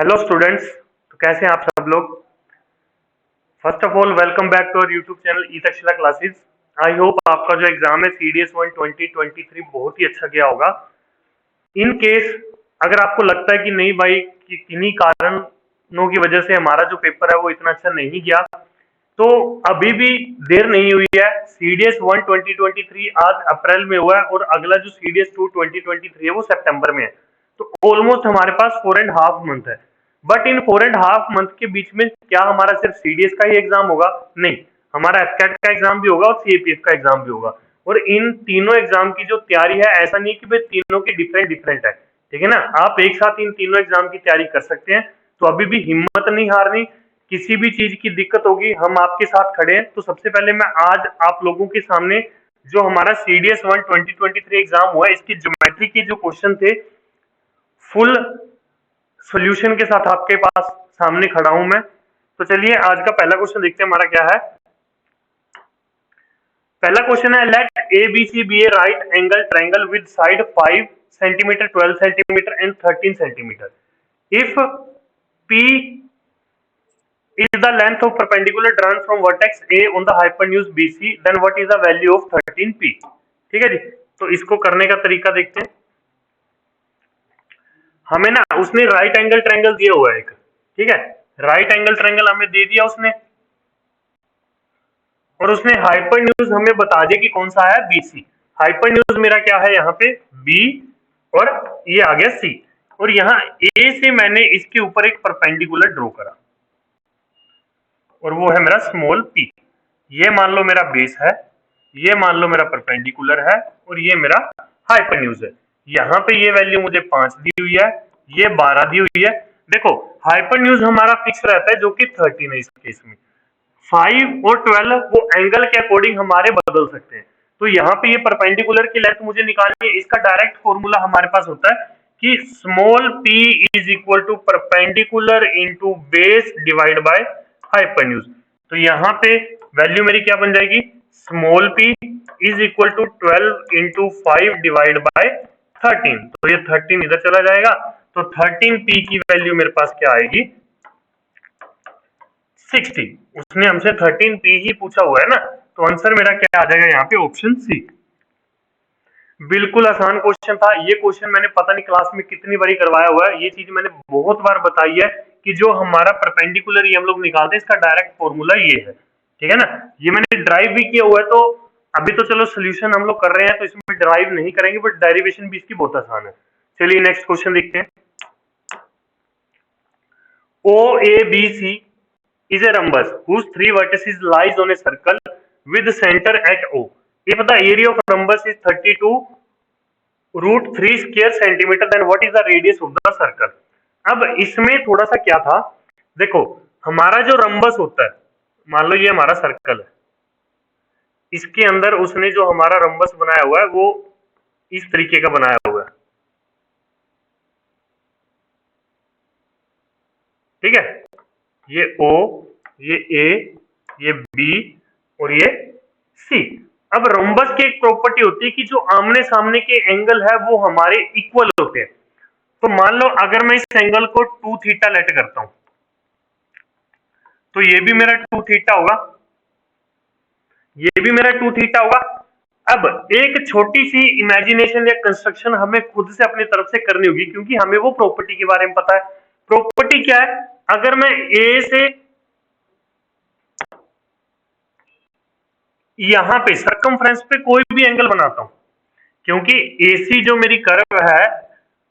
Hello students. तो कैसे हैं आप सब लोग। First of all welcome back to our YouTube channel E Takshashila classes. I hope आपका जो एग्जाम है CDS 1 2023 बहुत ही अच्छा गया होगा। इन केस अगर आपको लगता है कि नहीं भाई कि किन्हीं कारणों की वजह से हमारा जो पेपर है वो इतना अच्छा नहीं गया, तो अभी भी देर नहीं हुई है। CDS 1 2023 आज अप्रैल में हुआ है और अगला जो CDS 2 2023 है वो सितंबर में है। तो ऑलमोस्ट हमारे पास 4.5 मंथ है। बट इन 4.5 मंथ के बीच में क्या हमारा सिर्फ CDS का ही एग्जाम होगा? नहीं, हमारा FCAT का एग्जाम भी होगा और CAPF का एग्जाम भी होगा। और इन तीनों एग्जाम की जो तैयारी है, ऐसा नहीं कि भाई तीनों की डिफरेंट डिफरेंट है, ठीक है ना। आप एक साथ इन तीनों एग्जाम की तैयारी कर सकते हैं। तो अभी भी हिम्मत नहीं हारनी। किसी भी चीज की दिक्कत होगी हम आपके साथ खड़े हैं। तो सबसे पहले मैं आज आप लोगों के सामने जो हमारा CDS 1 2023 एग्जाम हुआ है इसकी ज्योमेट्री के जो क्वेश्चन थे फुल सॉल्यूशन के साथ आपके पास सामने खड़ा हूं मैं। तो चलिए आज का पहला क्वेश्चन देखते हैं हमारा क्या है। पहला क्वेश्चन है, let ABC be a right angle triangle with side 5 centimetre, 12 centimetre and 13 centimetre. If P is the length of perpendicular drawn from vertex A on the hypotenuse BC, then what is the value of 13P? ठीक है जी। तो इसको करने का तरीका देखते हैं। हमें ना उसने राइट एंगल ट्रायंगल दिया हुआ है एक, ठीक है, राइट एंगल ट्रायंगल हमें दे दिया उसने, और उसने हाइपोटेन्यूज हमें बता दिया कि कौन सा है, BC। हाइपोटेन्यूज मेरा क्या है यहाँ पे, B, और ये आ गया C, और यहाँ A से मैंने इसके ऊपर एक परपेंडिकुलर ड्रॉ करा और वो है मेरा स्मॉल p। ये मान लो मेरा बेस है, ये मान लो मेरा परपेंडिकुलर है, और ये मेरा हाइपोटेन्यूज है। यहाँ पे ये वैल्यू मुझे 5 दी हुई है, ये 12 दी हुई है। देखो हाइपोटेन्यूज हमारा फिक्स रहता है जो कि 13 है। इस केस में 5 और 12 वो एंगल के अकॉर्डिंग हमारे बदल सकते हैं। तो यहाँ पे ये परपेंडिकुलर की लेंथ मुझे निकालनी है। इसका डायरेक्ट फॉर्मूला हमारे पास होता है कि small p is equal to perpendicular into base divide by hypotenuse. तो यहाँ पे वैल्यू मेरी क्या बन जाएगी, small p is equal to 12 into 5 divide by 13। तो ये 13 इधर चला जाएगा, तो 13p की वैल्यू मेरे पास क्या आएगी, 60। उसने हमसे 13p ही पूछा हुआ है ना, तो आंसर मेरा क्या आ जाएगा यहाँ पे, ऑप्शन सी। बिल्कुल आसान क्वेश्चन था ये। क्वेश्चन मैंने पता नहीं क्लास में कितनी बारी करवाया हुआ है। ये चीज मैंने बहुत बार बताई है कि जो हमारा परपेंडिकुलर ये हम लोग निकालते हैं इसका डायरेक्ट फॉर्मूला ये है, ठीक है ना। ये मैंने ड्राइव भी किया हुआ है। तो अभी तो चलो सोल्यूशन हम लोग कर रहे हैं तो इसमें ड्राइव नहीं करेंगे, बट डेरिवेशन भी इसकी बहुत आसान है। चलिए नेक्स्ट क्वेश्चन देखते हैं। OABC is a rhombus whose 3 vertices lies on a circle with center at O. If the area of rhombus is 32 root 3 square centimeter, then what is the radius of the circle? अब इसमें थोड़ा सा क्या था, देखो हमारा जो rhombus होता है, मान लो ये हमारा सर्कल है, इसके अंदर उसने जो हमारा रंबस बनाया हुआ है वो इस तरीके का बनाया हुआ है, ठीक है। ये O, ये A, ये B और ये C। अब रोम्बस की एक प्रॉपर्टी होती है कि जो आमने सामने के एंगल है वो हमारे इक्वल होते हैं। तो मान लो अगर मैं इस एंगल को 2 थीटा लेट करता हूं तो ये भी मेरा 2 थीटा होगा, ये भी मेरा 2 थीटा होगा। अब एक छोटी सी इमेजिनेशन या कंस्ट्रक्शन हमें खुद से अपनी तरफ से करनी होगी क्योंकि हमें वो प्रॉपर्टी के बारे में पता है। प्रॉपर्टी क्या है, अगर मैं ए से यहां पे सर्कमफ्रेंस पे कोई भी एंगल बनाता हूं, क्योंकि AC जो मेरी कर्व है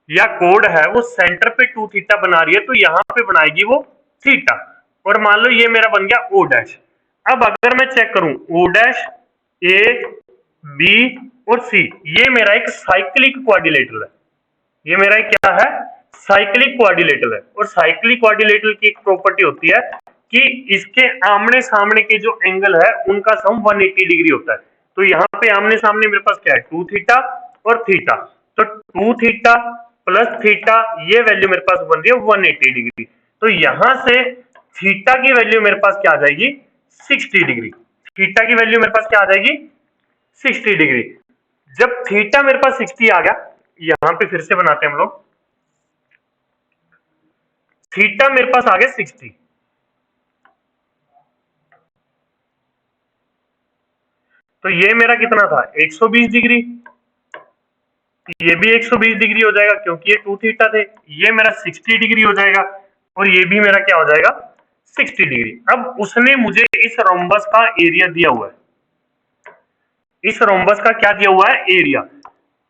या कोड है वो सेंटर पे 2 थीटा बना रही है, तो यहां पे बनाएगी वो थीटा, और मान लो ये मेरा बन गया O डैश। अब अगर मैं चेक करूं O डैश, A, B और C, ये मेरा एक साइक्लिक क्वाड्रिलेटरल है। ये मेरा क्या है, साइक्लिक क्वाड्रिलेटरल है। और साइक्लिक क्वाड्रिलेटरल की एक प्रॉपर्टी होती है कि इसके आमने सामने के जो एंगल है उनका सम 180 डिग्री होता है। तो यहाँ पे आमने सामने मेरे पास क्या है, 2 थीटा और थीटा, तो 2 थीटा प्लस थीटा ये वैल्यू मेरे पास बन रही है 180 डिग्री। तो यहां से थीटा की वैल्यू मेरे पास क्या आ जाएगी, 60 डिग्री। थीटा की वैल्यू मेरे पास क्या आ जाएगी, 60 डिग्री। जब थीटा मेरे पास 60 आ गया, यहां पे फिर से बनाते हैं हम लोग, थीटा मेरे पास आ गया 60। तो ये मेरा कितना था 120 डिग्री, ये भी 120 डिग्री हो जाएगा क्योंकि ये 2 थीटा थे। ये मेरा 60 डिग्री हो जाएगा और ये भी मेरा क्या हो जाएगा 60 डिग्री। अब उसने मुझे इस रोम्बस का एरिया दिया हुआ है, इस रोम्बस का क्या दिया हुआ है एरिया।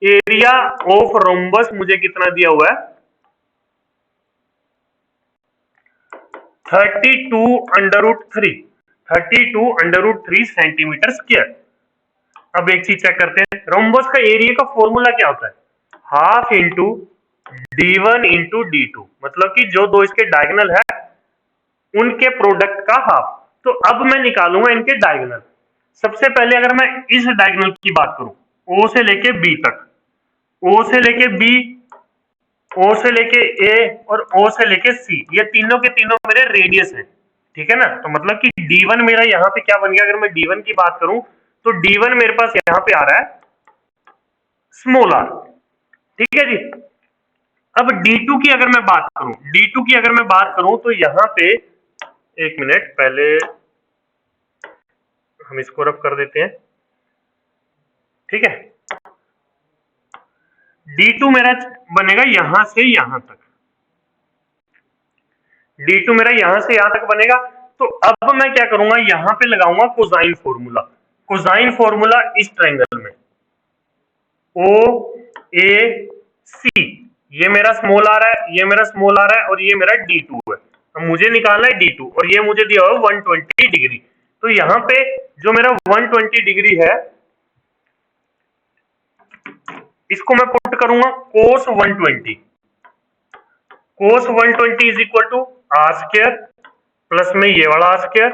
एरिया ऑफ रोम्बस मुझे कितना दिया हुआ है 32 अंडर रूट 3 सेंटीमीटर स्क्वायर। अब एक चीज चेक करते हैं, रोम्बस का एरिया का फॉर्मूला क्या होता है, half into d1 into d2, मतलब कि जो दो इसके डायगोनल है उनके प्रोडक्ट का हाफ। तो अब मैं निकालूंगा इनके डायगोनल। सबसे पहले अगर मैं इस डायगोनल की बात करूं, ओ से लेके बी तक, ओ से लेके बी, ओ से लेके ए और ओ से लेके सी, ये तीनों के तीनों मेरे रेडियस है, ठीक है ना। तो मतलब कि d1 मेरा यहाँ पे क्या बन गया, अगर मैं d1 की बात करूं तो d1 मेरे पास यहाँ पे आ रहा है स्मॉल आर, ठीक है जी। अब d2 की अगर मैं बात करूं, d2 की अगर मैं बात करूं तो यहाँ पे एक मिनट पहले हम इसको रब कर देते हैं, ठीक है। d2 मेरा बनेगा यहां से यहां तक, d2 मेरा यहां से यहां तक बनेगा। तो अब मैं क्या करूंगा, यहां पे लगाऊंगा कोसाइन फॉर्मूला। कोसाइन फॉर्मूला इस ट्रायंगल में ओ ए सी, ये मेरा स्मॉल आ रहा है, ये मेरा स्मॉल आ रहा है और ये मेरा d2 है। अब मुझे निकालना है d2 और ये मुझे दिया हुआ 120 डिग्री। तो यहाँ पे जो मेरा 120 डिग्री है इसको मैं पुट करूंगा cos 120, cos 120 is equal to R square plus में ये वाला आर स्क्वायर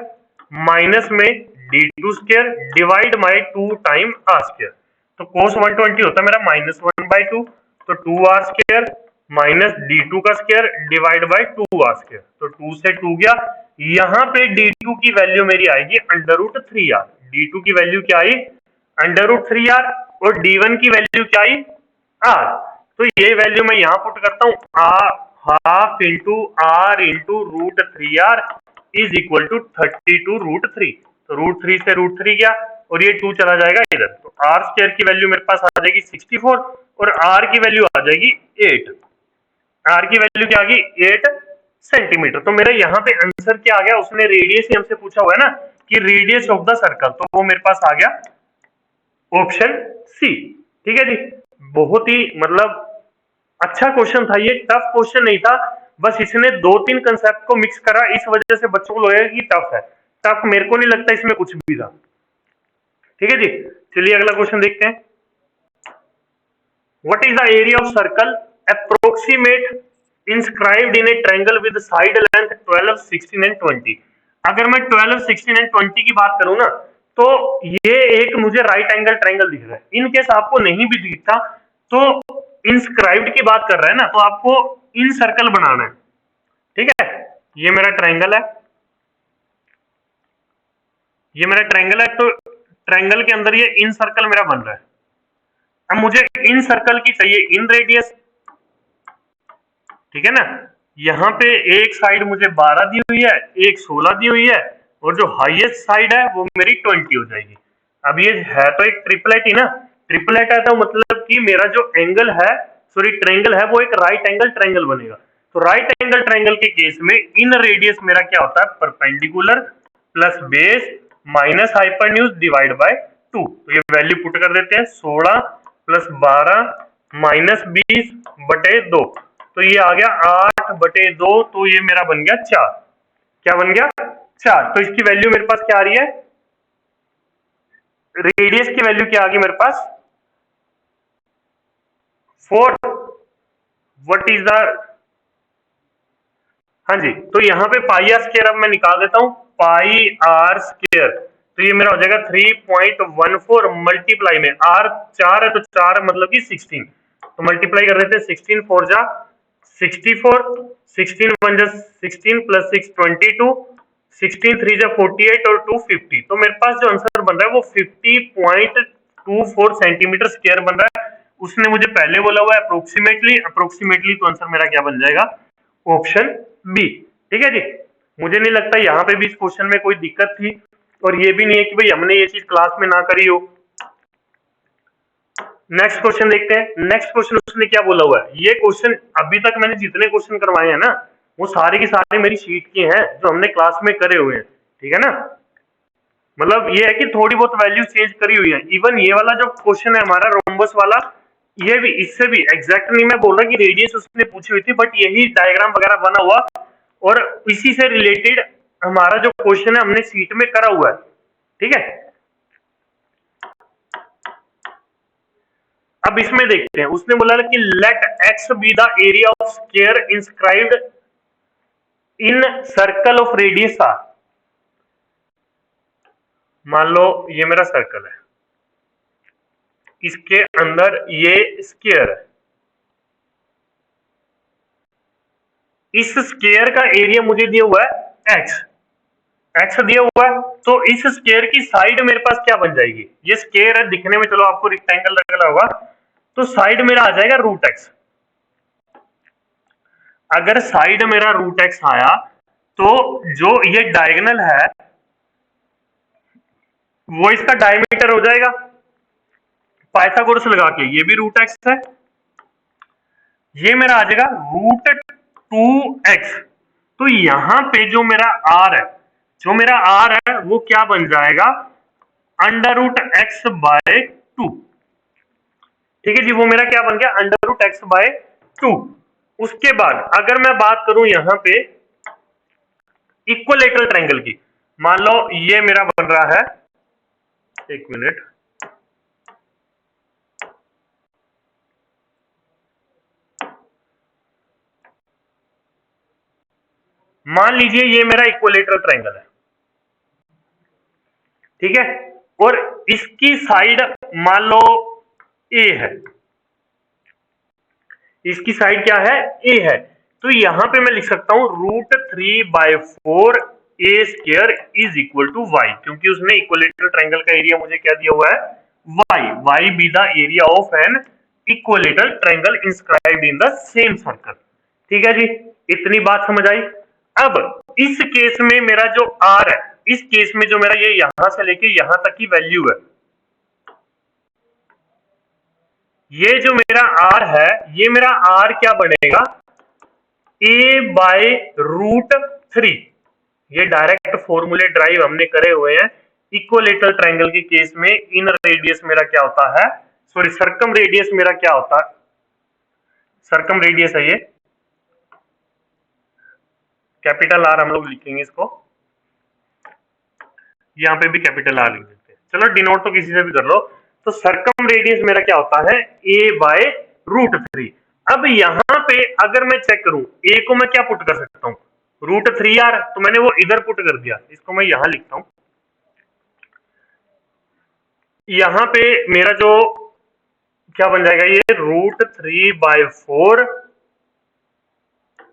माइनस में d2 square divide by 2 time R square. तो cos 120 होता है मेरा -1/2, तो 2r स्क्वायर माइनस d2 का square divide by 2r square, तो 2 से 2 गया। यहाँ पे d2 की वैल्यू मेरी आएगी √3r, d2 की वैल्यू क्या आई √3r और d1 की वैल्यू क्या आई r। तो ये वैल्यू मैं यहाँ पुट करता हूँ, half into R into √3r is equal to 32√3। तो √3 से √3 गया और ये 2 चला जाएगा इधर, तो आर स्क्वायर की वैल्यू मेरे पास आ जाएगी 64 और आर की वैल्यू आ जाएगी 8। आर की वैल्यू क्या आ गई 8 सेंटीमीटर। तो मेरा यहाँ पे आंसर क्या आ गया, उसने रेडियस ही हमसे पूछा हुआ है ना कि रेडियस ऑफ द सर्कल, तो वो मेरे पास आ गया ऑप्शन सी, ठीक है जी। बहुत ही मतलब अच्छा क्वेश्चन था ये, टफ क्वेश्चन नहीं था, बस इसने 2-3 कंसेप्ट को मिक्स करा, इस वजह से बच्चों को लगेगा कि टफ है। टफ मेरे को नहीं लगता इसमें कुछ भी था, ठीक है जी। चलिए अगला क्वेश्चन देखते हैं। What is the area of circle approximate inscribed in A triangle with side length 12, 16 and 20। अगर मैं 12, 16 एंड 20 की बात करूं ना तो ये एक मुझे राइट एंगल ट्रायंगल दिख रहा है। इन केस आपको नहीं भी दिखता तो इंस्क्राइब्ड की बात कर रहा है ना, तो आपको इन सर्कल बनाना है, ठीक है। ये मेरा ट्रायंगल है, ये मेरा ट्रायंगल है, तो ट्रायंगल के अंदर ये इन सर्कल मेरा बन रहा है। अब मुझे इन सर्कल की चाहिए इन रेडियस, ठीक है ना। यहाँ पे एक साइड मुझे 12 दी हुई है, एक 16 दी हुई है और जो हाईएस्ट साइड है वो मेरी 20 हो जाएगी। अब ये है तो एक ट्रिपलेट ही ना, ट्रिपलेट है तो मतलब कि मेरा जो एंगल है, सॉरी ट्रायंगल है, वो एक राइट एंगल ट्रायंगल बनेगा। तो राइट एंगल ट्रायंगल के केस में इन रेडियस मेरा क्या होता है perpendicular plus base minus hypotenuse divide by 2। तो ये वैल्यू पुट कर देते हैं 16 प्लस 12 माइनस 20/2, तो ये आ गया 8/2, तो ये मेरा बन गया 4। क्या बन गया 4। तो इसकी वैल्यू मेरे पास क्या आ रही है, रेडियस की वैल्यू क्या आ गई मेरे पास 4। व्हाट इज द, हाँ जी, तो यहाँ पे पाई आर स्क्वायर अब मैं निकाल देता हूं, पाई आर स्क्वायर, तो ये मेरा हो जाएगा 3.14 मल्टीप्लाई में आर 4 है तो 4 मतलब कि 16, तो मल्टीप्लाई कर देते हैं 16 4 जा 64, 16 1 जा 16 प्लस 6 22, 16 3 जा 48 और 2 50। तो मेरे पास जो आंसर बन रहा है वो 50.24 सेंटीमीटर स्क्वायर बन रहा है। उसने मुझे पहले बोला हुआ है अप्रोक्सीमेटली, तो आंसर मेरा क्या बन जाएगा ऑप्शन बी। ठीक है जी, मुझे नहीं लगता यहाँ पे भी इस क्वेश्चन में कोई दिक्कत थी, और ये भी नहीं है कि भाई हमने ये चीज क्लास में ना करी हो। नेक्स्ट क्वेश्चन देखते हैं। नेक्स्ट क्वेश्चन उसने क्या बोला हुआ है। ये क्वेश्चन अभी तक मैंने जितने क्वेश्चन करवाए हैं ना, वो सारे के सारे मेरी शीट के हैं जो हमने क्लास में करे हुए हैं। ठीक है ना, मतलब ये है कि थोड़ी बहुत वैल्यू चेंज करी हुई है। इवन ये वाला जो क्वेश्चन है हमारा रोम्बस वाला, ये भी इससे भी एग्जैक्ट नहीं मैं बोल रहा कि रेडियस उसने पूछी हुई थी, बट यही डायग्राम वगैरह बना हुआ और इसी से रिलेटेड हमारा जो क्वेश्चन है हमने शीट में करा हुआ है। ठीक है, अब इसमें देखते हैं। उसने बोला कि let X be the area of square inscribed in circle of radius R. मान लो ये मेरा सर्कल है, इसके अंदर ये स्क्वायर है, इस स्क्वायर का एरिया मुझे दिया हुआ है एक्स, एक्स दिया हुआ है, तो इस स्क्वायर की साइड मेरे पास क्या बन जाएगी। ये स्क्वायर है दिखने में, चलो आपको रेक्टेंगल लग रहा होगा, तो साइड मेरा आ जाएगा रूट एक्स। अगर साइड मेरा रूट एक्स आया तो जो ये डायगोनल है वो इसका डायमीटर हो जाएगा। पाइथागोरस लगा के ये भी रूट एक्स है, ये मेरा आ जाएगा रूट 2x। तो यहां पे जो मेरा r है, जो मेरा r है वो क्या बन जाएगा, अंडर रूट एक्स बाय 2। ठीक है जी, वो मेरा क्या बन गया, अंडर रूट एक्स बाय 2। उसके बाद अगर मैं बात करूं यहां पे इक्वलेटरल ट्रायंगल की, मान लो ये मेरा बन रहा है, एक मिनट, मान लीजिए ये मेरा इक्वलेटरल ट्रायंगल है। ठीक है, और इसकी साइड मान लो ए है, इसकी साइड क्या है, ए है। तो यहां पे मैं लिख सकता हूं root 3/4 a square is equal to y, क्योंकि उसने इक्वलेटरल ट्रायंगल का एरिया मुझे क्या दिया हुआ है, y. Y be the area of an equilateral triangle inscribed in the same circle. ठीक है जी, इतनी बात समझ आई। अब इस केस में मेरा जो आर है, इस केस में जो मेरा ये यहां से लेके यहां तक की वैल्यू है, ये जो मेरा आर है, ये मेरा आर क्या बनेगा, ए बाय रूट 3। ये डायरेक्ट फॉर्मूले ड्राइव हमने करे हुए हैं। इक्वलेटरल ट्रायंगल के केस में इन रेडियस मेरा क्या होता है, सॉरी सरकम रेडियस मेरा क्या होता है, सरकम रेडियस है ये, कैपिटल आर हम लोग लिखेंगे इसको, यहां पे भी कैपिटल आर लिख देते हैं, चलो डिनोट तो किसी से भी कर लो। तो सरकम रेडियस मेरा क्या होता है, ए बाय रूट 3। अब यहां पे अगर मैं चेक करूं, ए को मैं क्या पुट कर सकता हूं, रूट 3 आर, तो मैंने वो इधर पुट कर दिया, इसको मैं यहां लिखता हूं। यहां पे मेरा जो क्या बन जाएगा, ये root 3/4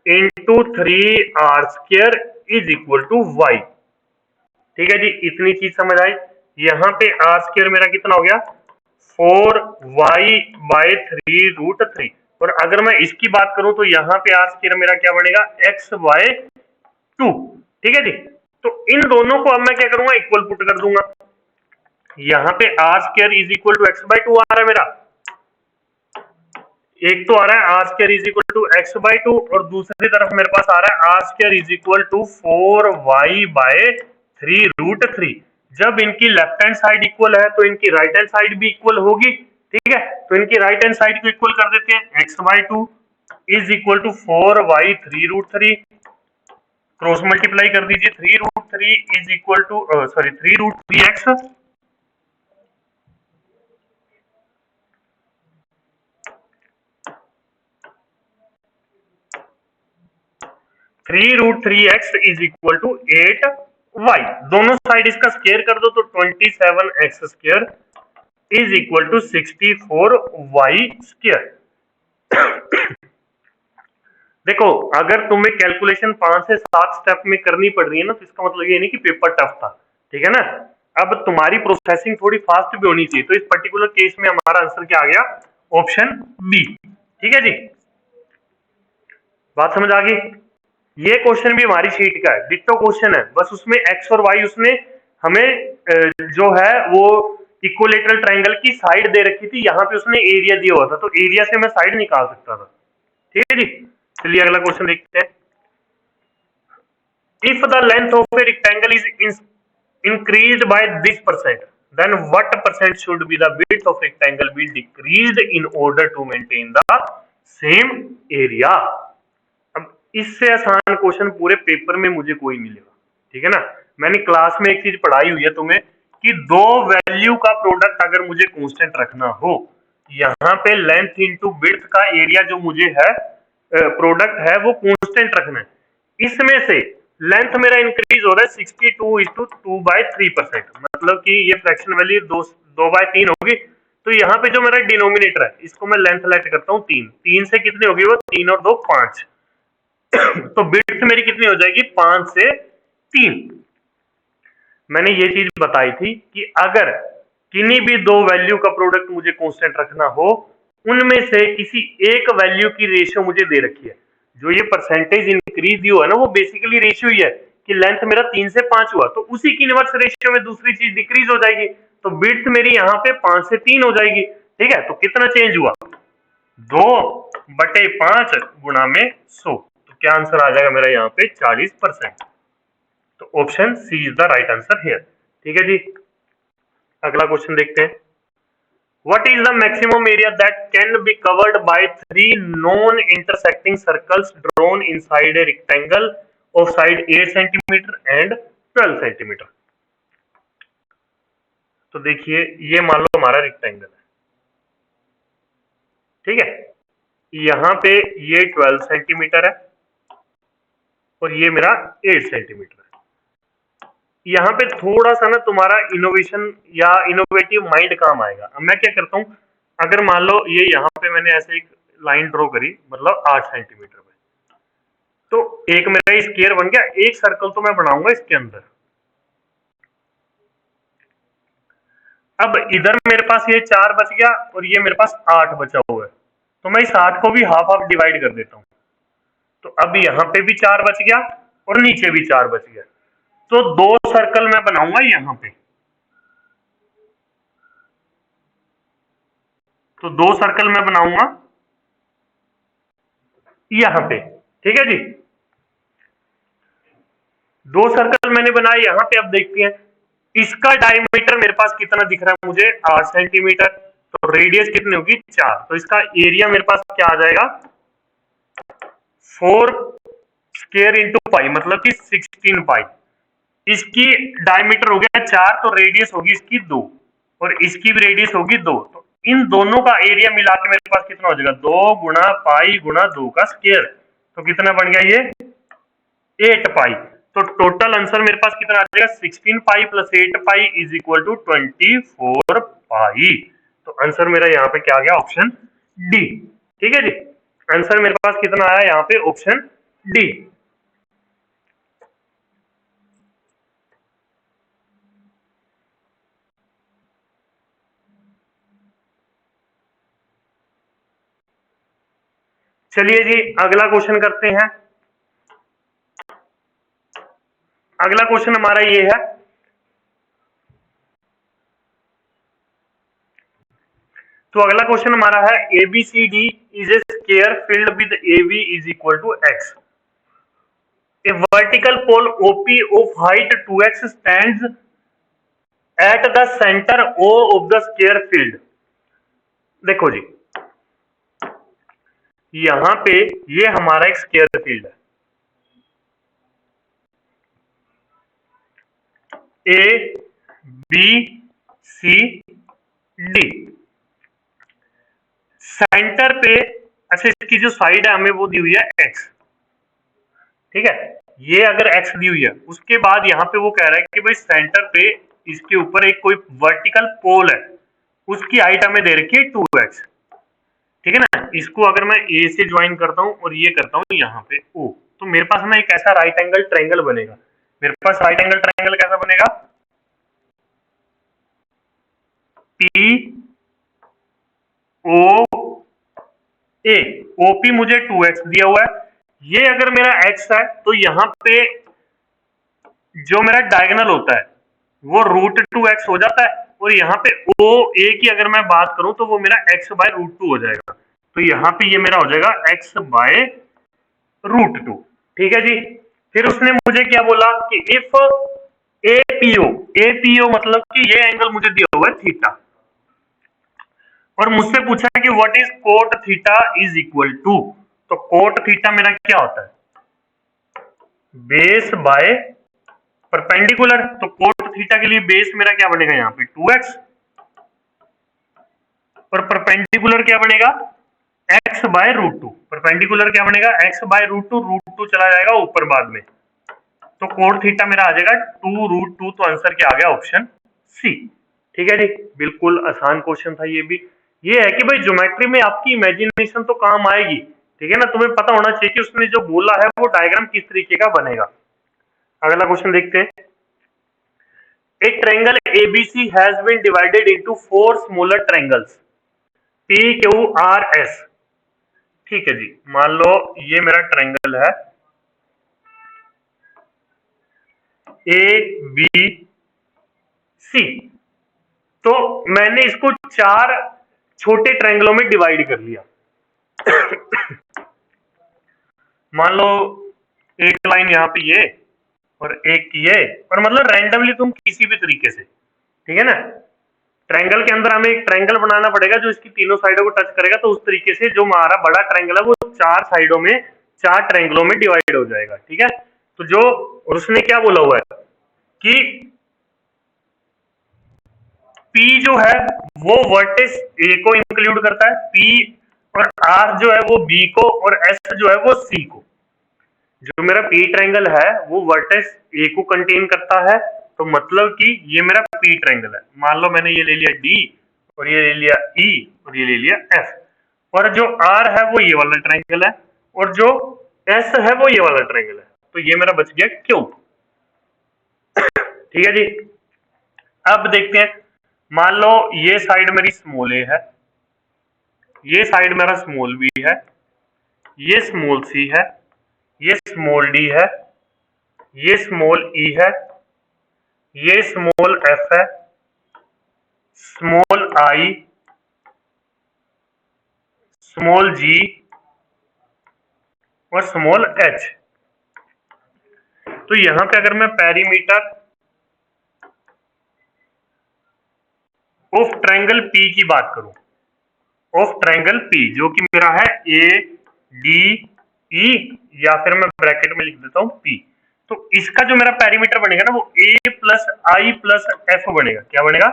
into 3r² is equal to y. ठीक है जी, इतनी चीज समझ आई। यहां पे r² मेरा कितना हो गया, 4y/3√3। और अगर मैं इसकी बात करूं तो यहां पे r² मेरा क्या बनेगा, x/2। ठीक है जी, तो इन दोनों को अब मैं क्या करूंगा, इक्वल पुट कर दूंगा। यहां पे r² is equal to x/2 आ रहा है मेरा, एक तो आ रहा है r² is equal to x/2, और दूसरी तरफ मेरे पास आ रहा है r² is equal to 4y/3√3। जब इनकी लेफ्ट हैंड साइड इक्वल है तो इनकी राइट हैंड साइड भी इक्वल होगी। ठीक है, तो इनकी राइट हैंड साइड को इक्वल कर देते हैं, x/2 is equal to 4y/3√3, cross multiply कर दीजिए, 3√3 is equal to 3√3x, 3√3x is equal to 8y। दोनों साइड इसका स्क्वायर कर दो तो 27x² is equal to 64y²। देखो, अगर तुम्हें कैलकुलेशन 5 से 7 स्टेप में करनी पड़ रही है ना, तो इसका मतलब ये नहीं कि पेपर टफ था। ठीक है ना, अब तुम्हारी प्रोसेसिंग थोड़ी फास्ट भी होनी चाहिए। तो इस पर्टिकुलर केस में हमारा आंसर क्या आ गया, ऑप्शन बी। ठीक है जी, बात समझ आ गई। ये क्वेश्चन भी हमारी शीट का है, डिट्टो क्वेश्चन है, बस उसमें एक्स और वाई उसने हमें जो है वो इक्विलेटरल ट्रायंगल की साइड दे रखी थी, यहाँ पे उसने एरिया दिया हुआ था, तो एरिया से मैं साइड निकाल सकता था। ठीक है जी, चलिए अगला क्वेश्चन देखते हैं। If the length of a rectangle is increased by this percent, then what percent should be the width of rectangle be decreased in order to maintain the same area? अब इससे आसान क्वेश्चन पूरे paper में मुझे कोई मिलेगा, ठीक है ना। मैंने क्लास में एक चीज पढ़ाई हुई है तुम्हें कि दो वैल्यू का प्रोडक्ट अगर मुझे कांस्टेंट रखना हो, यहाँ पे लेंथ इंटू विड्थ का एरिया जो मुझे है प्रोडक्ट है वो कांस्टेंट रखना है। इसमें से लेंथ मेरा इंक्रीज हो रहा है 62:2/3%, मतलब कि ये फ्रैक्शन वैल्यू 2/3 होगी। तो यहाँ पे जो मेरा डिनोमिनेटर है इसको मैं लेंथ लेट करता हूँ 3 से कितनी होगी वो 3 और 2 5 तो विड्थ मेरी कितनी हो जाएगी 5 से 3। मैंने ये चीज बताई थी कि अगर किन्हीं भी दो वैल्यू का प्रोडक्ट मुझे कांस्टेंट रखना हो, उनमें से किसी एक वैल्यू की रेशियो मुझे दे रखी है। जो ये परसेंटेज इंक्रीज दी हुआ है ना वो बेसिकली रेशियो ही है कि लेंथ मेरा 3 से 5 हुआ, तो उसी की इनवर्स रेशियो में दूसरी चीज डिक्रीज हो जाएगी, तो विड्थ मेरी यहाँ पे 5 से 3 हो जाएगी। ठीक है, तो कितना चेंज हुआ 2/5 गुणा में 100, तो क्या आंसर आ जाएगा मेरा यहाँ पे 40%। तो option C is the right answer here. ठीक है जी, अगला क्वेश्चन देखते हैं। What is the maximum area that can be covered by three non-intersecting circles drawn inside a rectangle of side 8 cm and 12 cm? तो देखिए ये मान लो हमारा रेक्टेंगल है, ठीक है, यहाँ पे ये 12 सेंटीमीटर है और ये मेरा 8 सेंटीमीटर है। यहाँ पे थोड़ा सा ना तुम्हारा इनोवेशन या इनोवेटिव माइंड काम आएगा। अब मैं क्या करता हूँ, अगर मान लो ये यहाँ पे मैंने ऐसे एक लाइन ड्रॉ करी, मतलब 8 सेंटीमीटर में, तो एक मेरा स्क्वायर बन गया, एक सर्कल तो मैं बनाऊंगा इसके अंदर। अब इधर मेरे पास ये 4 बच गया और ये मेरे पास 8 बचा हुआ है, तो मैं इस 8 को भी हाफ हाफ डिवाइड कर देता हूँ। तो अब यहाँ पे भी 4 बच गया और नीचे भी 4 बच गया, तो 2 सर्कल मैं बनाऊंगा यहाँ पे। तो 2 सर्कल मैं बनाऊंगा यहाँ पे, ठीक है जी। 2 सर्कल मैंने बनाए यहाँ पे। अब देखते हैं इसका डायमीटर मेरे पास कितना दिख रहा है मुझे 8 सेंटीमीटर, तो रेडियस कितनी होगी 4, तो इसका एरिया मेरे पास क्या आ जाएगा 4 स्क्वायर इंटू पाई, मतलब कि 16 पाई। इसकी डायमीटर हो गया 4, तो रेडियस होगी इसकी 2 और इसकी भी रेडियस होगी 2, तो इन दोनों का एरिया मिला के मेरे पास कितना हो जाएगा 2 गुणा पाई गुणा 2 का स्क्वायर, तो कितना बन गया ये 8 पाई। तो टोटल आंसर मेरे पास कितना आ जाएगा 16 pi plus 8 pi is equal to 24 pi. तो आंसर मेरा यहाँ पे क्या आ गया ऑप्शन डी। ठीक है जी, आंसर मेरे पास कितना आया यहाँ पे ऑप्शन डी। चलिए जी अगला क्वेश्चन करते हैं। अगला क्वेश्चन हमारा ये है, तो अगला क्वेश्चन हमारा है ABCD is a square filled with AB is equal to x। A vertical pole OP of height 2x stands at the center O of the square field। देखो जी यहां पे ये हमारा एक स्क्वायर फील्ड है, A B C D। Centre पे, अच्छा इसकी जो साइड है हमें वो दी हुई है x, ठीक है, ये अगर x दी हुई है, उसके बाद यहाँ पे वो कह रहा है कि भाई सेंटर पे इसके ऊपर एक कोई वर्टिकल पोल है, उसकी हाइट हमें दे रखी है 2x। ठीक है ना, इसको अगर मैं A से ज्वाइन करता हूँ और ये करता हूँ यहाँ पे O, तो मेरे पास ना एक ऐसा राइट एंगल ट्रायंगल बनेगा। मेरे पास राइट एंगल ट्रायंगल कैसा बनेगा POA। OP मुझे 2x दिया हुआ है, ये अगर मेरा x है तो यहाँ पे जो मेरा डायगोनल होता है वो √2x हो जाता है, और यहाँ पे ओ ए की अगर मैं बात करूं तो वो मेरा x/√2 हो जाएगा। तो यहाँ पे ये मेरा हो जाएगा x/√2। ठीक है जी। फिर उसने मुझे क्या बोला कि इफ एपीओ, एपीओ मतलब कि ये एंगल मुझे दिया हुआ है थीटा, और मुझसे पूछा है कि what is cot theta is equal to, तो कोट थीटा मेरा क्या होता है, बेस बाय परपेंडिकुलर। तो कोट थीटा के लिए बेस मेरा क्या बनेगा यहाँ पे 2x, और परपेंडिकुलर क्या बनेगा x/√2। परपेंडिकुलर क्या बनेगा x/√2, √2 चला जाएगा ऊपर बाद में, तो कोट थीटा मेरा आ जाएगा 2√2। तो आंसर क्या आ गया, ऑप्शन सी। ठीक है जी, बिल्कुल आसान क्वेश्चन था ये भी। ये है कि भाई ज्योमेट्री में आपकी इमेजिनेशन तो काम आएगी, ठीक है ना, तुम्हें पता होना चाहिए कि उसने जो बोला है वो डायग्राम किस तरीके का बनेगा। अगला क्वेश्चन देखते हैं। A triangle ABC has been divided into 4 smaller triangles PQRS। ठीक है जी, मान लो ये मेरा ट्रायंगल है ABC, तो मैंने इसको 4 छोटे ट्रायंगलों में डिवाइड कर लिया। मान लो एक लाइन यहाँ पे ये और एक ये, और मतलब रैंडमली तुम किसी भी तरीके से, ठीक है ना। ट्रायंगल के अंदर हमें एक ट्रायंगल बनाना पड़ेगा जो इसकी तीनों साइडों को टच करेगा, तो उस तरीके से जो हमारा बड़ा ट्रायंगल है वो 4 साइडों में 4 ट्रायंगलों में डिवाइड हो जाएगा। ठीक है, तो जो और उसने क्या बोला हुआ है कि P जो है वो वर्टेक्स A को इंक्लूड करता है, P, और R जो है वो B को, और S जो है वो C को। जो मेरा P ट्रायंगल है वो वर्टेक्स A को कंटेन करता है, तो मतलब कि ये मेरा P ट्रायंगल है। मान लो मैंने ये ले लिया D, और ये ले लिया E, और ये ले लिया F, और जो R है वो ये वाला ट्रायंगल है, और जो S है वो ये वाला ट्रायंगल है, तो ये मेरा बच गया Q। ठीक है जी। अब देखते हैं, मान लो ये साइड मेरी स्मॉल ए है, ये साइड मेरा स्मॉल बी है, ये स्मॉल सी है, ये स्मॉल डी है, ये स्मॉल ई है, ये स्मॉल एफ है, स्मॉल आई, स्मॉल जी, और स्मॉल एच। तो यहां पे अगर मैं पेरीमीटर ऑफ ट्रायंगल पी की बात करूं, ऑफ ट्रायंगल पी जो कि मेरा है ए डी ई, या फिर मैं ब्रैकेट में लिख देता हूं पी, तो इसका जो मेरा पेरीमीटर बनेगा ना वो ए प्लस आई प्लस एफ बनेगा। क्या बनेगा,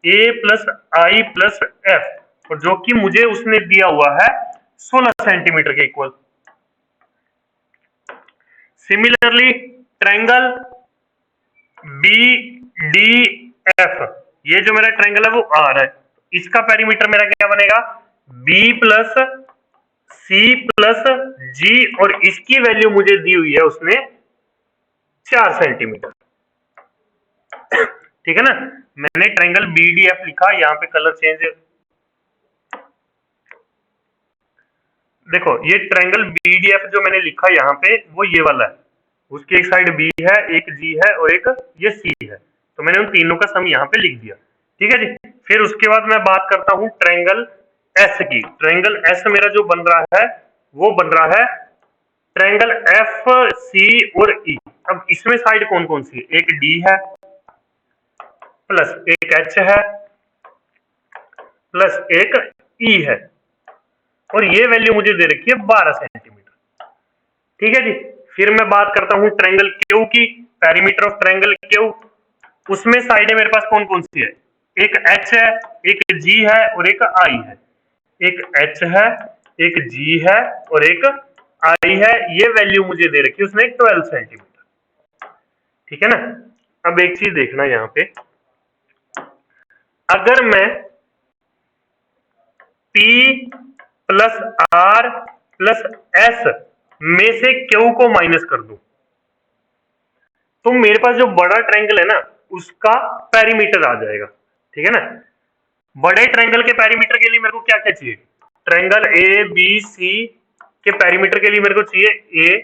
ए प्लस आई प्लस एफ, और जो कि मुझे उसने दिया हुआ है 16 सेंटीमीटर के equal. Similarly triangle B D F, ये जो मेरा ट्रायंगल है वो आर है, इसका पेरीमीटर मेरा क्या बनेगा, बी प्लस सी प्लस जी, और इसकी वैल्यू मुझे दी हुई है उसने 4 सेंटीमीटर। ठीक है ना, मैंने ट्रायंगल बीडीएफ लिखा, यहाँ पे कलर चेंज, देखो ये ट्रायंगल बीडीएफ जो मैंने लिखा यहाँ पे वो ये वाला है, उसकी एक साइड बी है, एक जी है, और एक ये सी है, तो मैंने उन तीनों का सम यहाँ पे लिख दिया। ठीक है जी। फिर उसके बाद मैं बात करता हूँ ट्रायंगल एस की। ट्रायंगल एस मेरा जो बन रहा है वो बन रहा है ट्रायंगल एफ सी और ई। अब इसमें साइड कौन कौन सी है, एक डी है, प्लस एक एच है, प्लस एक ई है, और ये वैल्यू मुझे दे रखी है 12 सेंटीमीटर। ठीक है जी। फिर मैं बात करता हूं ट्रायंगल क्यू की, पेरीमीटर ऑफ ट्रायंगल क्यू, उसमें साइडें मेरे पास कौन कौन सी है, एक एच है, एक जी है, और एक आई है। एक एच है, एक जी है, और एक आई है, ये वैल्यू मुझे दे रखी है उसने 12 सेंटीमीटर। ठीक है ना। अब एक चीज देखना यहां पे, अगर मैं P plus R plus S में से क्यू को माइनस कर दूं, तो मेरे पास जो बड़ा ट्रायंगल है ना उसका पेरीमीटर आ जाएगा। ठीक है ना। बड़े ट्रायंगल के पेरीमीटर के लिए मेरे को क्या क्या चाहिए, ट्रायंगल ए बी सी के पेरीमीटर के लिए मेरे को चाहिए ए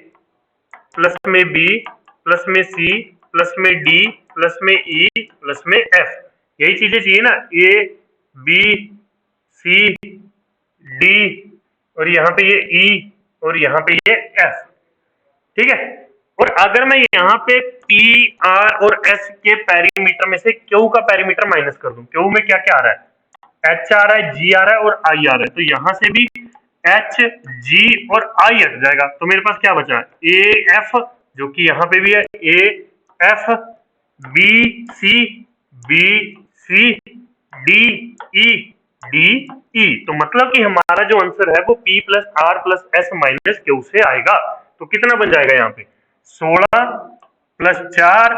प्लस में बी प्लस में सी प्लस में डी प्लस में ई प्लस में एफ, यही चीजें चाहिए ना, ए बी सी डी और यहाँ पे ये ई और यहाँ पे ये एफ, ठीक है। और अगर मैं यहाँ पे पी आर और एस के पेरीमीटर में से क्यू का पेरीमीटर माइनस कर दूं, क्यू में क्या क्या आ रहा है, एच आ रहा है, जी आ रहा है और आई आ रहा है, तो यहां से भी एच जी और आई हट जाएगा, तो मेरे पास क्या बचा ए एफ जो कि यहां पे भी है, A F B C D E, तो मतलब कि हमारा जो आंसर है वो P plus R plus S minus Q से आएगा। तो कितना बन जाएगा यहाँ पे 16 प्लस 4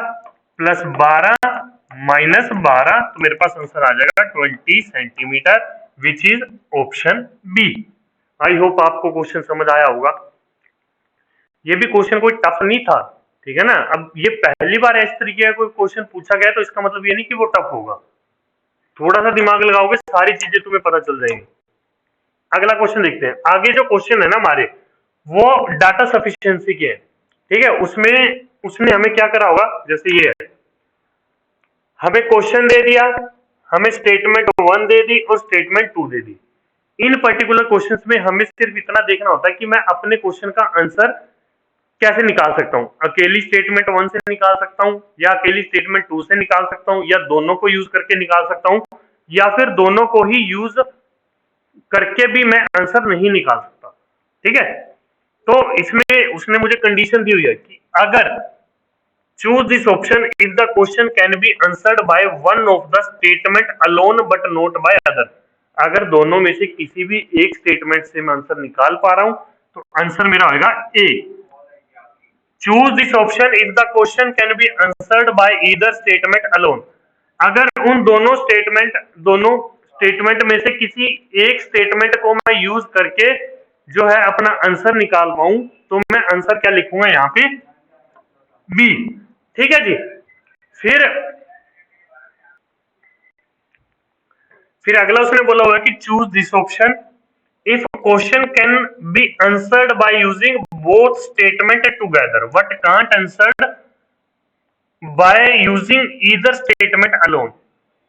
प्लस 12 माइनस 12, तो मेरे पास आंसर आ जाएगा 20 centimetre, which is option B. I hope आपको क्वेश्चन समझ आया होगा। ये भी क्वेश्चन कोई टफ नहीं था, ठीक है ना। अब ये पहली बार इस तरीके का कोई क्वेश्चन पूछा गया तो इसका मतलब ये नहीं कि वो टफ होगा, थोड़ा सा दिमाग लगाओगे सारी चीजें तुम्हें पता चल जाएंगी। अगला क्वेश्चन देखते हैं। आगे जो क्वेश्चन है ना हमारे, वो डाटा सफिशिएंसी के है, ठीक है। उसमें उसने हमें क्या करा होगा, जैसे ये है, हमें क्वेश्चन दे दिया, हमें स्टेटमेंट 1 दे दी और स्टेटमेंट 2 दे दी। इन पर्टिकुलर क्वेश्चंस में हमें सिर्फ इतना देखना होता है कि मैं अपने क्वेश्चन का आंसर कैसे निकाल सकता हूं, अकेली स्टेटमेंट 1 से निकाल सकता हूं या अकेली स्टेटमेंट 2 से निकाल सकता हूं या दोनों को यूज करके निकाल सकता हूं या फिर दोनों को ही यूज करके भी मैं आंसर नहीं निकाल सकता, ठीक है। तो इसमें उसने मुझे कंडीशन दी हुई है कि अगर choose this option if the question can be answered by one of the statement alone but not by other, अगर दोनों में से किसी भी एक स्टेटमेंट से मैं आंसर निकाल पा रहा हूं तो आंसर मेरा होगा A. Choose this option if the question can be answered by either statement alone, अगर उन दोनों स्टेटमेंट में से किसी एक स्टेटमेंट को मैं यूज करके जो है अपना आंसर निकाल पाऊं तो मैं आंसर क्या लिखूंगा यहाँ पे बी, ठीक है जी। फिर अगला उसने बोला हुआ है कि choose this option if question can be answered by using both statement together but can't answered by using either statement alone,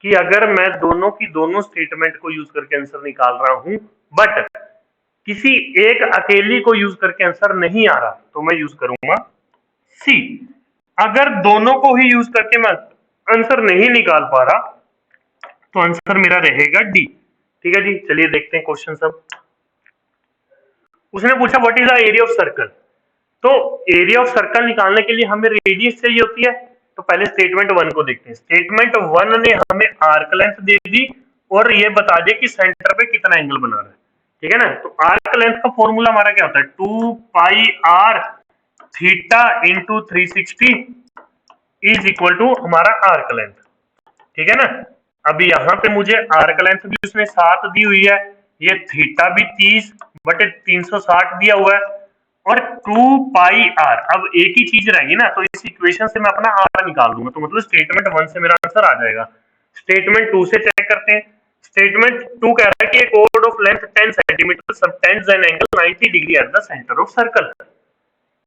कि अगर मैं दोनों की दोनों स्टेटमेंट को यूज करके आंसर निकाल रहा हूं बट किसी एक अकेली को यूज करके आंसर नहीं आ रहा तो मैं यूज करूंगा सी। अगर दोनों को ही यूज करके मैं आंसर नहीं निकाल पा रहा तो आंसर मेरा रहेगा डी, ठीक है जी। चलिए देखते हैं क्वेश्चन सब। उसने पूछा what is the area of circle, तो एरिया ऑफ सर्कल निकालने के लिए हमें रेडियस चाहिए होती है, तो पहले स्टेटमेंट 1 को देखते हैं। स्टेटमेंट 1 ने हमें आर्क लेंथ दे दी और ये बता दिया कि सेंटर पे कितना एंगल बना रहा है, ठीक है ना। तो आर्क लेंथ का फॉर्मूला हमारा क्या होता है, 2 pi r theta into 360 is equal to हमारा आर्क लेंथ, ठीक है ना। अभी यहाँ पे मुझे आर्क लेंथ भी उसने 7 दी हुई है, ये थीटा भी 30 बटे 360 दिया हुआ है और 2 पाई आर। अब एक ही चीज रहेगी ना, तो इस इक्वेशन से मैं अपना आर निकाल दूंगा, तो मतलब स्टेटमेंट 1 से मेरा आंसर आ जाएगा। स्टेटमेंट 2 से चेक करते हैं। स्टेटमेंट 2 कह रहा है कि code of length 10 centimetre subtends an angle 90 degree at the centre of circle,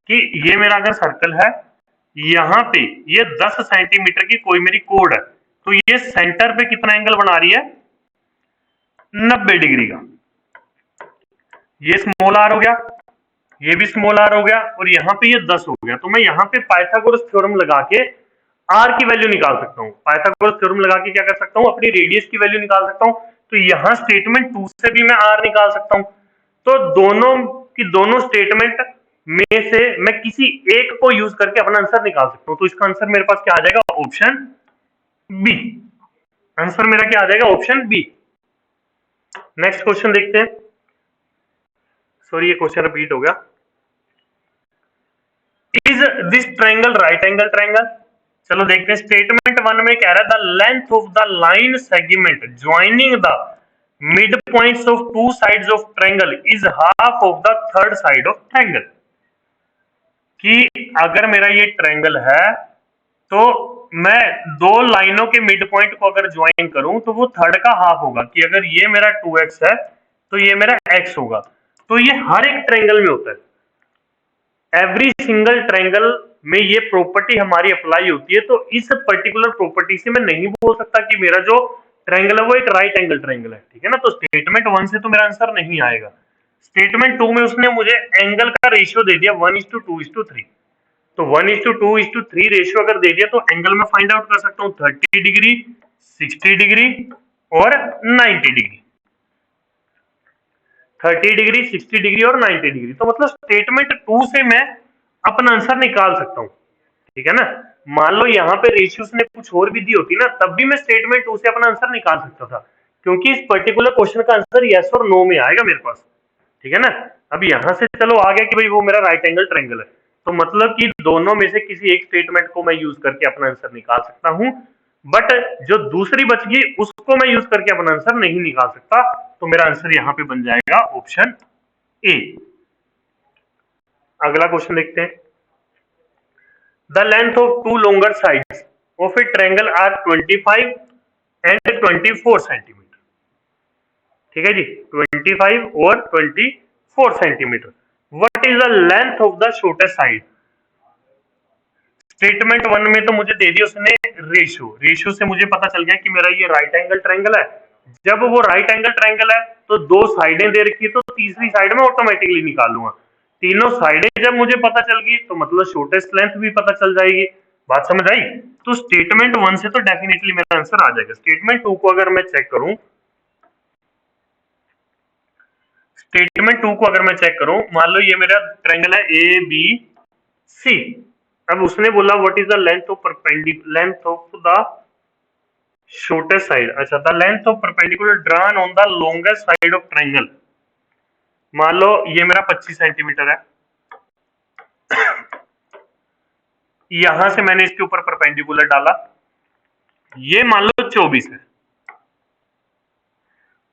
कि ये मेरा अगर सर्कल है, यहाँ पे ये 10 सेंटीमीटर की कोई मेरी कोड है, तो ये सेंटर पे कितना एंगल बना रही है 90 डिग्री का। ये स्मॉल आर हो गया, ये भी स्मॉल आर हो गया और यहाँ पे ये 10 हो गया। तो मैं यहाँ पे पाइथागोरस थ्योरम लगा के आर की वैल्यू निकाल सकता हूँ। पाइथागोरस थ्योरम लगा के क्या कर सकता हूँ, अपनी रेडियस की वैल्यू निकाल सकता हूँ। तो यहाँ स्टेटमेंट 2 से भी मैं आर निकाल सकता हूँ। तो दोनों की दोनों स्टेटमेंट में से मैं किसी एक को यूज करके अपना आंसर निकाल सकता हूँ। तो इसका आंसर मेरे पास क्या आ जाएगा, ऑप्शन बी। आंसर मेरा क्या आ जाएगा, ऑप्शन बी। नेक्स्ट क्वेश्चन देखते हैं। सॉरी ये क्वेश्चन रिपीट हो गया। Is this triangle right angle triangle, चलो देखते हैं। स्टेटमेंट 1 में कह रहा है the length of the line segment joining the mid points of two sides of triangle is half of the third side of triangle, कि अगर मेरा ये ट्रायंगल है तो मैं दो लाइनों के मिड पॉइंट को अगर ज्वाइन करूं तो वो थर्ड का हाफ होगा, कि अगर ये मेरा 2x है तो ये मेरा x होगा। तो ये हर एक ट्रायंगल में होता है, एवरी सिंगल ट्रायंगल में ये प्रॉपर्टी हमारी अप्लाई होती है। तो इस पर्टिकुलर प्रॉपर्टी से मैं नहीं बोल सकता कि मेरा जो ट्रायंगल है वो एक राइट एंगल ट्रायंगल है, ठीक है ना। तो स्टेटमेंट 1 से तो मेरा आंसर नहीं आएगा। स्टेटमेंट 2 में उसने मुझे एंगल का रेशियो दे दिया 1:2:3। तो 1:2:3 रेशियो अगर दे दिया तो एंगल में फाइंड आउट कर सकता हूँ 30 डिग्री, 60 डिग्री और 90 डिग्री। 30 डिग्री, 60 डिग्री और 90 डिग्री। तो मतलब स्टेटमेंट 2 से मैं अपना आंसर निकाल सकता हूँ, ठीक है ना। मान लो यहाँ पे रेशियोस ने कुछ और भी दी होती ना, तब भी मैं स्टेटमेंट 2 से अपना आंसर निकाल सकता था, क्योंकि इस पर्टिकुलर क्वेश्चन का आंसर यस और नो में आएगा मेरे पास, ठीक है ना। अब यहां से चलो आ गया कि भाई वो मेरा राइट एंगल ट्रायंगल है, तो मतलब कि दोनों में से किसी एक स्टेटमेंट को मैं यूज करके अपना आंसर निकाल सकता हूं, बट जो दूसरी बच गई उसको मैं यूज करके अपना आंसर नहीं निकाल सकता। तो मेरा आंसर यहां पे बन जाएगा ऑप्शन ए। अगला क्वेश्चन देखते हैं। The length of two longer sides of a triangle are 25 and 24 centimetre, ठीक है जी, 25 और 24 centimetre. What is the length of the shortest side. Statement 1 में तो मुझे दे दिया उसने रेशियो, रेशियो से मुझे पता चल गया कि मेरा ये राइट एंगल ट्रायंगल है। जब वो राइट एंगल ट्रायंगल है तो दो साइडें दे रखी है, तो तीसरी साइड में ऑटोमेटिकली निकाल लूंगा। तीनों साइडें जब मुझे पता चल गई तो मतलब शॉर्टेस्ट लेंथ भी पता चल जाएगी। बात समझ आई। तो स्टेटमेंट 1 से तो डेफिनेटली मेरा आंसर आ जाएगा। स्टेटमेंट 2 को अगर मैं चेक करूं, स्टेटमेंट 2 को अगर मैं चेक करूं, मान लो ये मेरा ट्रायंगल है ए बी सी। अब उसने बोला what is the length of perpendicular, length of the shortest side. अच्छा, the length of perpendicular drawn on the longest side of triangle. मान लो ये मेरा 25 सेंटीमीटर है, यहां से मैंने इसके ऊपर परपेंडिकुलर डाला, ये मान लो 24 है,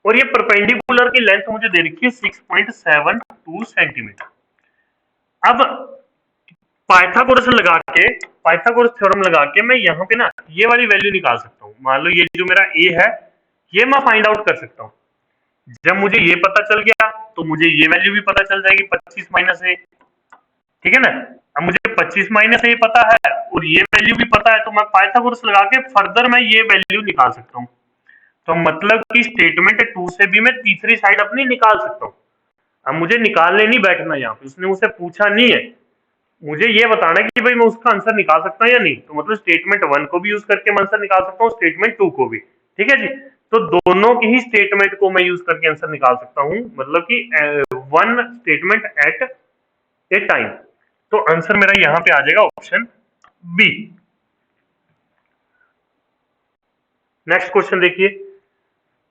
और ये परपेंडिकुलर की लेंथ मुझे दे रखी है 6.72 सेंटीमीटर। अब पाइथागोरस लगा के, पाइथागोरस थ्योरम लगा के मैं यहाँ पे ना ये वाली वैल्यू निकाल सकता हूँ। मान लो ये जो मेरा ए है ये मैं फाइंड आउट कर सकता हूँ। जब मुझे ये पता चल गया तो मुझे ये वैल्यू भी पता चल जाएगी 25 माइनस ए, ठीक है ना। अब मुझे 25 माइनस ए पता है और ये वैल्यू भी पता है, तो मैं पाइथागोरस लगा के फर्दर मैं ये वैल्यू निकाल सकता हूँ। तो मतलब कि स्टेटमेंट 2 से भी मैं तीसरी साइड अपनी निकाल सकता हूँ। अब मुझे निकालने नहीं बैठना, यहाँ पे उसने मुझसे पूछा नहीं है, मुझे ये बताना है कि भाई मैं उसका आंसर निकाल सकता हूँ या नहीं। तो मतलब स्टेटमेंट 1 को भी यूज करके मैं आंसर निकाल सकता हूँ, स्टेटमेंट 2 को भी, ठीक है जी। तो दोनों की ही स्टेटमेंट को मैं यूज करके आंसर निकाल सकता हूँ, मतलब कि one statement at A time. तो आंसर मेरा यहां पे आ जाएगा ऑप्शन बी। नेक्स्ट क्वेश्चन देखिए।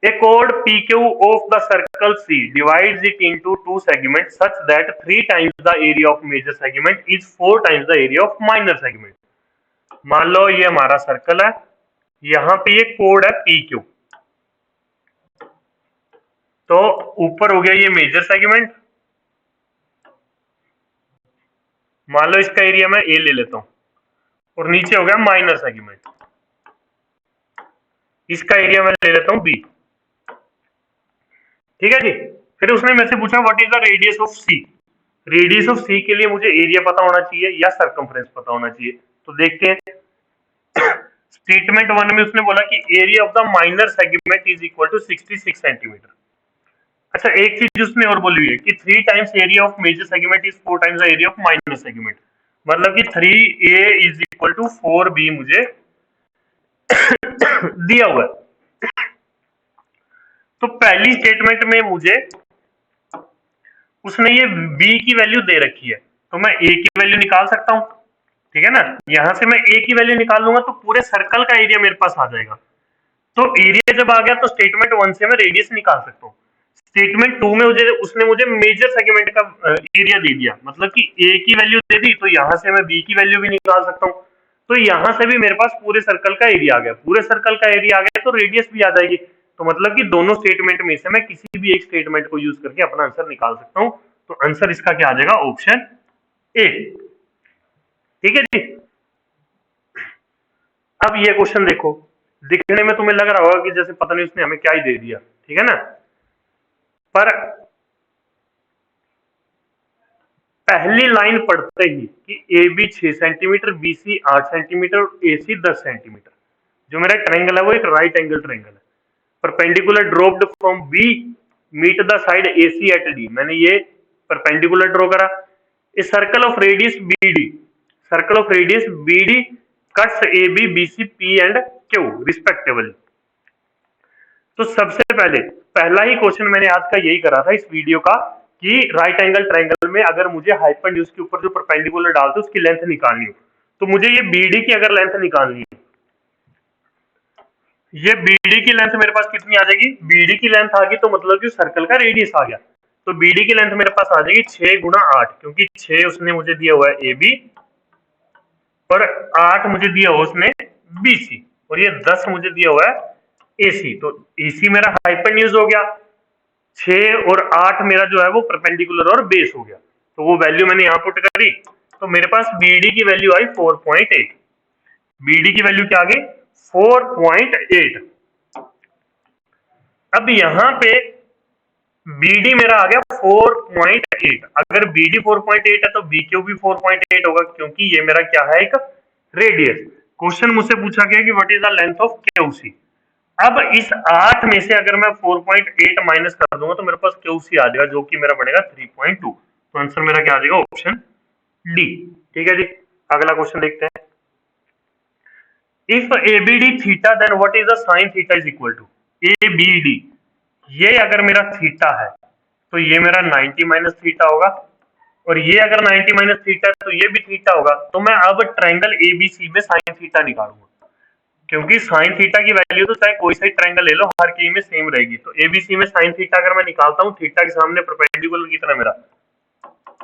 A chord PQ of the circle C divides it into two segments such that 3 times the area of major segment is 4 times the area of minor segment। मान लो ये हमारा circle है, यहां पे ये code है PQ, तो ऊपर हो गया ये मेजर सेगमेंट, मान लो इसका एरिया मैं A ले लेता हूं, और नीचे हो गया माइनर सेगमेंट, इसका एरिया मैं ले लेता हूं B, ठीक है जी। फिर उसने मेरे से पूछा what is the radius of C. Radius of C के लिए मुझे एरिया पता होना चाहिए या सरकमफ्रेंस पता होना चाहिए। तो देखते हैं। स्टेटमेंट 1 में उसने बोला कि area of the minor segment is equal to 66 centimetre. अच्छा, एक चीज उसने और बोली हुई है कि 3 times area of major segment is 4 times the area of minor segment, मतलब कि 3a is equal to 4b मुझे दिया हुआ है। तो पहली स्टेटमेंट में मुझे उसने ये b की वैल्यू दे रखी है, तो मैं a की वैल्यू निकाल सकता हूं, ठीक है ना। यहां से मैं a की वैल्यू निकाल लूंगा तो पूरे सर्कल का एरिया मेरे पास आ जाएगा। तो एरिया जब आ गया तो स्टेटमेंट 1 से मैं रेडियस निकाल सकता हूँ। स्टेटमेंट 2 में उसने मुझे मेजर सेगमेंट का एरिया दे दिया, मतलब कि a की वैल्यू दे दी, तो यहां से मैं b की वैल्यू भी निकाल सकता हूँ। तो यहां से भी मेरे पास पूरे सर्कल का एरिया आ गया, पूरे सर्कल का एरिया आ गया तो रेडियस भी आ जाएगी। तो मतलब कि दोनों स्टेटमेंट में से मैं किसी भी एक स्टेटमेंट को यूज करके अपना आंसर निकाल सकता हूँ। तो आंसर इसका क्या आ जाएगा, ऑप्शन ए, ठीक है जी। अब ये क्वेश्चन देखो, दिखने में तुम्हें लग रहा होगा कि जैसे पता नहीं उसने हमें क्या ही दे दिया, ठीक है ना। पर पहली लाइन पढ़ते ही कि A B 6 centimetre, B C 8 centimetre और ए सी 10 सेंटीमीटर, जो मेरा ट्रायंगल है वो एक राइट एंगल ट्रायंगल है। Perpendicular dropped from B meet the side A C at D, मैंने ये परपेंडिकुलर ड्रॉ करा। A circle of radius B D, circle of radius B D cuts A B B C P and Q respectively. तो सबसे पहले पहला ही question मैंने आज का यही करा था इस वीडियो का कि राइट एंगल ट्रायंगल में अगर मुझे हाइपोटेन्यूज के ऊपर जो परपेंडिकुलर डालते उसकी लेंथ निकालनी हो, तो मुझे ये बीडी की अगर लेंथ निकालनी है, ये बीडी की लेंथ मेरे पास कितनी आ जाएगी, बीडी की लेंथ आ गई तो मतलब कि सर्कल का रेडियस आ गया। तो बीडी की लेंथ मेरे पास आ जाएगी 6 गुणा 8, क्योंकि 6 उसने मुझे दिया हुआ है ए बी और 8 मुझे दिया हुआ उसने बी सी और ये 10 मुझे दिया हुआ है एसी। तो एसी मेरा हाइपोटेन्यूज हो गया, 6 और 8 मेरा जो है वो परपेंडिकुलर और बेस हो गया। तो वो वैल्यू मैंने यहां पुट करी, तो मेरे पास बीडी की वैल्यू आई 4.8। बीडी की वैल्यू क्या आ गई 4.8। अब यहां पे बीडी मेरा आ गया 4.8। अगर बीडी 4.8 है तो बीक्यू भी 4.8 होगा, क्योंकि ये मेरा क्या है एक रेडियस। क्वेश्चन मुझसे पूछा गया कि what is the length of QC. अब इस 8 में से अगर मैं 4.8 माइनस कर दूंगा तो मेरे पास क्यूसी आ जाएगा, जो कि मेरा बनेगा 3.2। तो आंसर मेरा क्या आ जाएगा, ऑप्शन डी। ठीक है जी, अगला क्वेश्चन देखते हैं। If A B D theta then what is the sine theta is equal to A B D. ये अगर मेरा थीटा है तो ये मेरा 90 माइनस थीटा होगा, और ये अगर 90 माइनस थीटा है तो ये भी थीटा होगा। तो मैं अब ट्रायंगल एबीसी में साइन थीटा निकालूंगा, क्योंकि साइन थीटा की वैल्यू तो चाहे कोई सा ट्रायंगल ले लो हर की में सेम रहेगी। तो एबीसी में साइन थीटा अगर मैं निकालता हूँ, थीटा के सामने परपेंडिकुलर कितना मेरा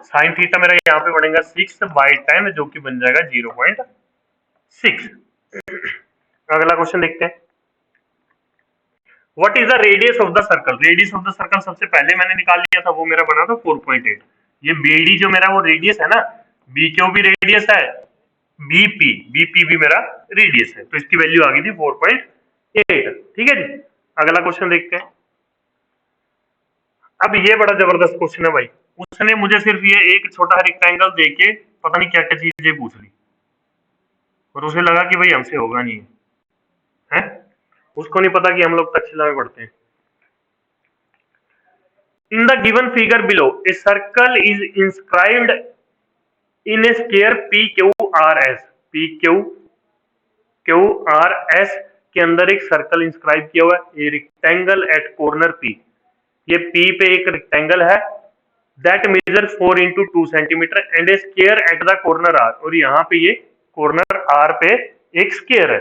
साइन थीटा मेरा यहाँ पे बनेगा 6/10, जो कि बन जाएगा 0.6। अगला क्वेश्चन देखते हैं। What is the radius of the circle. Radius of the circle सबसे पहले मैंने निकाल लिया था, वो मेरा बना था 4.8। ये बीडी जो मेरा वो रेडियस है ना, बीक्यू भी रेडियस है, बीपी भी मेरा रेडियस है, तो इसकी वैल्यू आ गई थी 4.8। ठीक है जी, अगला क्वेश्चन देखते हैं। अब ये बड़ा जबरदस्त क्वेश्चन है भाई। उसने मुझे सिर्फ ये एक छोटा रेक्टेंगल देके पता नहीं क्या क्या चीजें पूछ ली, और उसे लगा कि भाई हमसे होगा नहीं है, उसको नहीं पता कि हम लोग तक्षशिला में पढ़ते हैं। In the given figure below a circle is inscribed in a square P Q R S. P Q R S के अंदर एक सर्कल इंस्क्राइब किया हुआ है, a rectangle at corner P. ये पी पे एक रेक्टेंगल है that measure 4 into 2 centimetre and a square at the corner R, और यहाँ पे ये कॉर्नर आर पे एक स्क्वायर है।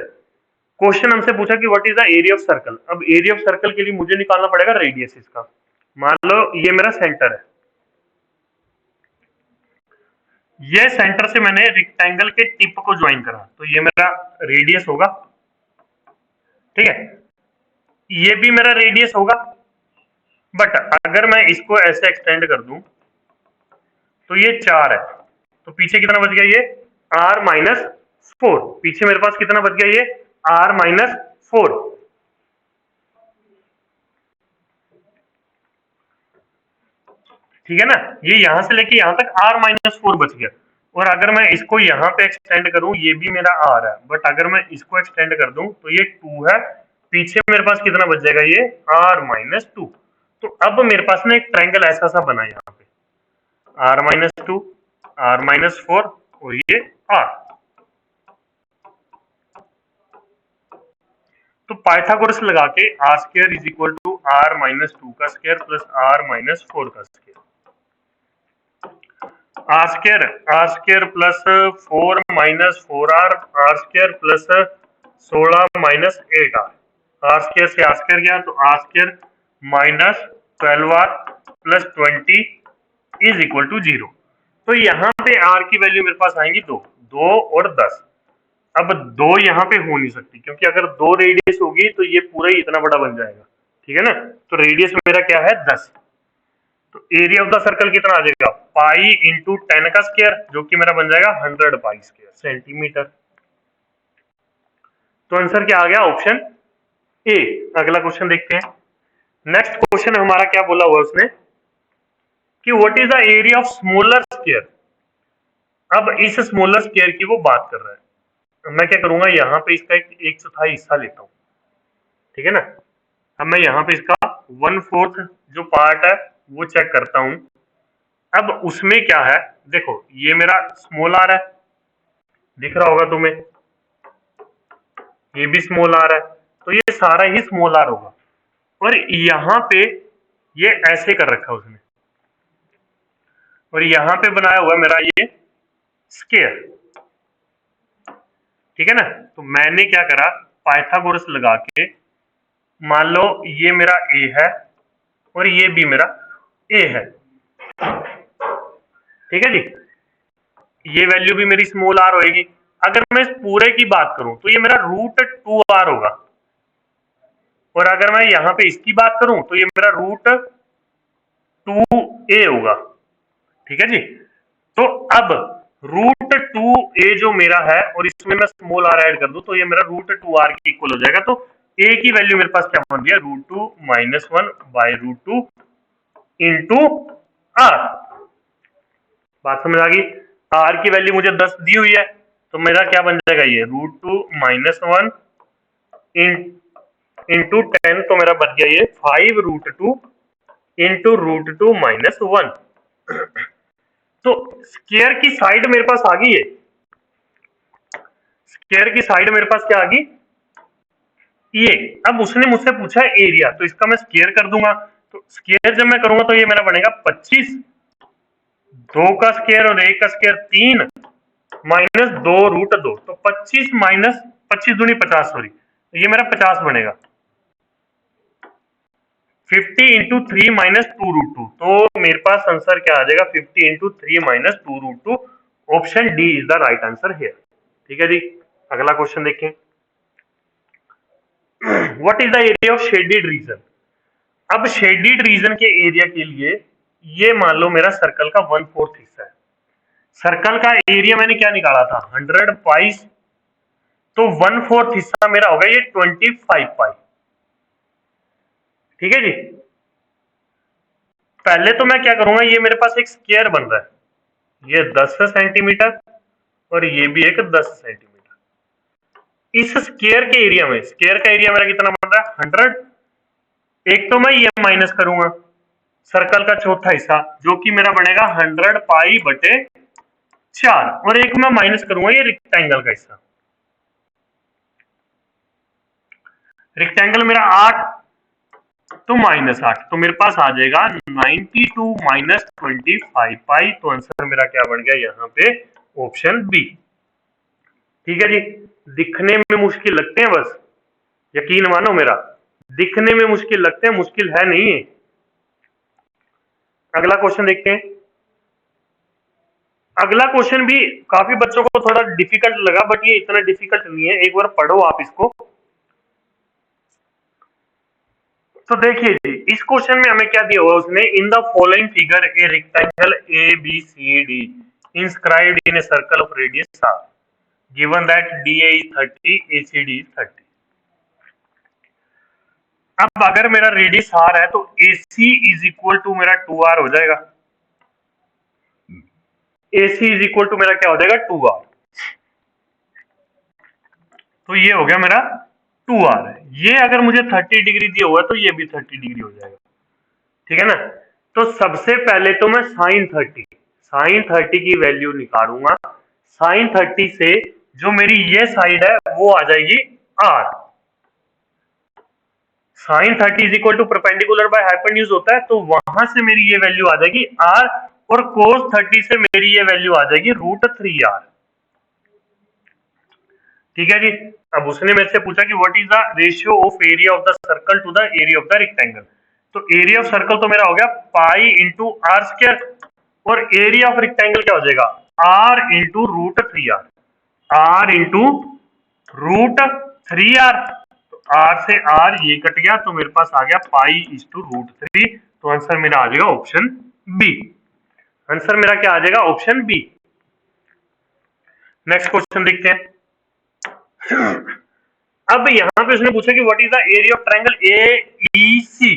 क्वेश्चन हमसे पूछा कि what is the area of circle. अब एरिया ऑफ सर्कल के लिए मुझे निकालना पड़ेगा रेडियस इसका। मान लो ये मेरा सेंटर है, ये सेंटर से मैंने रेक्टेंगल के टिप को ज्वाइन करा, तो ये मेरा रेडियस होगा। ठीक है, ये भी मेरा रेडियस होगा, बट अगर मैं इसको ऐसे एक्सटेंड कर दूं तो ये 4 है, तो पीछे कितना बच गया, ये r-4। पीछे मेरे पास कितना बच गया, ये r-4। ठीक है ना, ये यहां से लेके यहां तक r-4 बच गया। और अगर मैं इसको यहां पे एक्सटेंड करूं, ये भी मेरा r है, बट अगर मैं इसको एक्सटेंड कर दूं तो ये 2 है, पीछे मेरे पास कितना बच जाएगा, ये r-2। तो अब मेरे पास ना एक ट्रायंगल ऐसा सा बना यहाँ पे r-2 r-4 और ये r। तो पाइथागोरस लगा के r square is equal to r-2 का स्क्वायर प्लस r-4 का square. r square plus 4 minus 4r, r square plus 16 minus 8r। r square से r स्क्वायर गया, तो r square minus 12r plus 20 is equal to 0। तो यहाँ पे r की value मेरे पास आएंगी 2 और 10। अब 2 यहाँ पे हो नहीं सकती, क्योंकि अगर 2 रेडियस होगी तो ये पूरा ही इतना बड़ा बन जाएगा। ठीक है ना, तो रेडियस मेरा क्या है 10। तो एरिया ऑफ द सर्कल कितना आ जाएगा, पाई इंटू 10 का स्क्वायर, जो कि मेरा बन जाएगा 100 पाई स्क्वायर सेंटीमीटर। तो आंसर क्या आ गया, ऑप्शन ए। अगला क्वेश्चन देखते हैं। नेक्स्ट क्वेश्चन हमारा क्या बोला हुआ उसने कि what is the area of smaller square. अब इस स्मॉलर स्क्वायर की वो बात कर रहा है, तो मैं क्या करूंगा, यहाँ पे इसका एक चौथाई हिस्सा लेता हूँ, ठीक है ना। अब मैं यहाँ पे इसका 1/4 जो पार्ट है वो चेक करता हूँ। अब उसमें क्या है, देखो ये मेरा स्मॉल आ रहा है, दिख रहा होगा तुम्हें, ये भी स्मॉल आ रहा है, तो ये सारा ही स्मॉल आर होगा। और यहाँ पे ये ऐसे कर रखा है उसने, और यहाँ पे बनाया हुआ मेरा ये स्क्वायर, ठीक है ना। तो मैंने क्या करा, पाइथागोरस लगा के, मान लो ये मेरा ए है और ये भी मेरा ए है, ठीक है जी। ये वैल्यू भी मेरी स्मॉल आर होगी। अगर मैं इस पूरे की बात करूं तो ये मेरा √2r होगा, और अगर मैं यहां पे इसकी बात करूं तो ये मेरा √2a होगा, ठीक है जी। तो अब √2a जो मेरा है और इसमें मैं स्मॉल आर ऐड कर दूं तो ये मेरा √2r के इक्वल हो जाएगा। तो a की वैल्यू मेरे पास क्या बन गया, √2 - 1/√2 इंटू r। बात समझ आ गई। r की वैल्यू मुझे 10 दी हुई है, तो मेरा क्या बन जाएगा, ये √2 - 1 इंटू 10, तो मेरा बन गया ये 5√2 इंटू √2 - 1। तो स्क्वायर की साइड मेरे पास आ गई है, स्क्वायर की साइड मेरे पास क्या आ गई, ये। अब उसने मुझसे पूछा है एरिया, तो इसका मैं स्क्वायर कर दूंगा। तो स्क्वायर जब मैं करूंगा तो ये मेरा बनेगा 25, 2 का स्क्वायर और 1 का स्क्वायर 3 माइनस 2√2, तो 25 माइनस 25 दूनी 50, सॉरी, तो ये मेरा 50 बनेगा। 50 इंटू 3 माइनस 2√2, तो मेरे पास आंसर क्या आ जाएगा, 50 into 3 minus 2√2। Option D is the right answer here, ठीक है जी। अगला क्वेश्चन देखें, what is the area of shaded region. अब शेडेड रीजन के एरिया के लिए ये मान लो मेरा सर्कल का 1/4 हिस्सा है। सर्कल का एरिया मैंने क्या निकाला था, 100 पाई, तो 1/4 हिस्सा मेरा होगा ये 25 पाई, ठीक है जी। पहले तो मैं क्या करूंगा, ये मेरे पास एक स्क्वायर बन रहा है, ये 10 सेंटीमीटर और ये भी एक 10 सेंटीमीटर। इस स्क्वायर के एरिया में, स्क्वायर का एरिया मेरा कितना बन रहा है, 100। एक तो मैं ये माइनस करूंगा सर्कल का चौथा हिस्सा, जो कि मेरा बनेगा 100 पाई बटे 4, और एक मैं माइनस करूंगा ये रेक्टेंगल का हिस्सा। रेक्टेंगल मेरा 8 तो -8, तो मेरे पास आ जाएगा 92 माइनस 25 पाई। तो आंसर मेरा क्या बन गया यहाँ पे, ऑप्शन बी, ठीक है जी। दिखने में मुश्किल लगते हैं, बस यकीन मानो मेरा, दिखने में मुश्किल लगते हैं, मुश्किल है नहीं है। अगला क्वेश्चन देखते हैं। अगला क्वेश्चन भी काफी बच्चों को थोड़ा डिफिकल्ट लगा, बट ये इतना डिफिकल्ट नहीं है, एक बार पढ़ो आप इसको। तो देखिए जी, इस क्वेश्चन में हमें क्या दिया हुआ उसने, in the following figure a rectangle A B C D inscribed in a circle of radius R, given that D A is 30, A C D is 30। अब अगर मेरा रेडियस आर है तो A C is equal to मेरा 2r हो जाएगा, A C is equal to मेरा क्या हो जाएगा, 2r। तो ये हो गया मेरा 2r। ये अगर मुझे 30 डिग्री दिया हुआ है तो ये भी 30 डिग्री हो जाएगा, ठीक है ना। तो सबसे पहले तो मैं sin30 की वैल्यू निकालूंगा। sin30 से जो मेरी ये साइड है वो आ जाएगी r। sin30 is equal to perpendicular by hypotenuse होता है, तो वहां से मेरी ये वैल्यू आ जाएगी r, और cos30 से मेरी ये वैल्यू आ जाएगी √3r, ठीक है जी। अब उसने मेरे से पूछा कि what is the ratio of area of the circle to the area of the rectangle. तो एरिया ऑफ सर्कल तो मेरा हो गया पाई इंटू आर स्क्वायर, और एरिया ऑफ रेक्टेंगल क्या हो जाएगा, are into √3r, are into √3r। तो आर से आर ये कट गया, तो मेरे पास आ गया पाई इज टू √3। तो आंसर मेरा आ जाएगा ऑप्शन बी। आंसर मेरा क्या आ जाएगा, ऑप्शन बी। नेक्स्ट क्वेश्चन देखते हैं। अब यहां पे उसने पूछा कि what is the area of triangle A E C,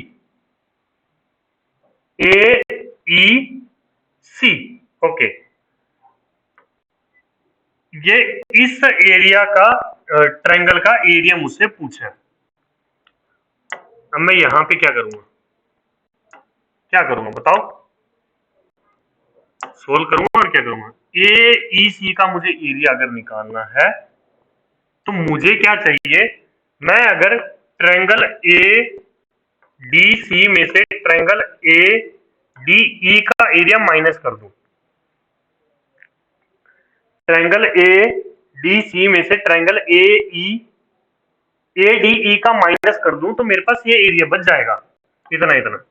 A E C, okay. ये इस एरिया का ट्रायंगल का एरिया मुझसे पूछा है। अब मैं यहां पे क्या करूंगा बताओ? सोल्व करूंगा और क्या करूंगा? ए ई सी का मुझे एरिया अगर निकालना है तो मुझे क्या चाहिए? मैं अगर ट्रायंगल ए डी सी में से ट्रायंगल ए डी ई का एरिया माइनस कर दूं, ट्रायंगल ए डी सी में से ट्रायंगल ए डी ई का माइनस कर दूं तो मेरे पास ये एरिया बच जाएगा इतना।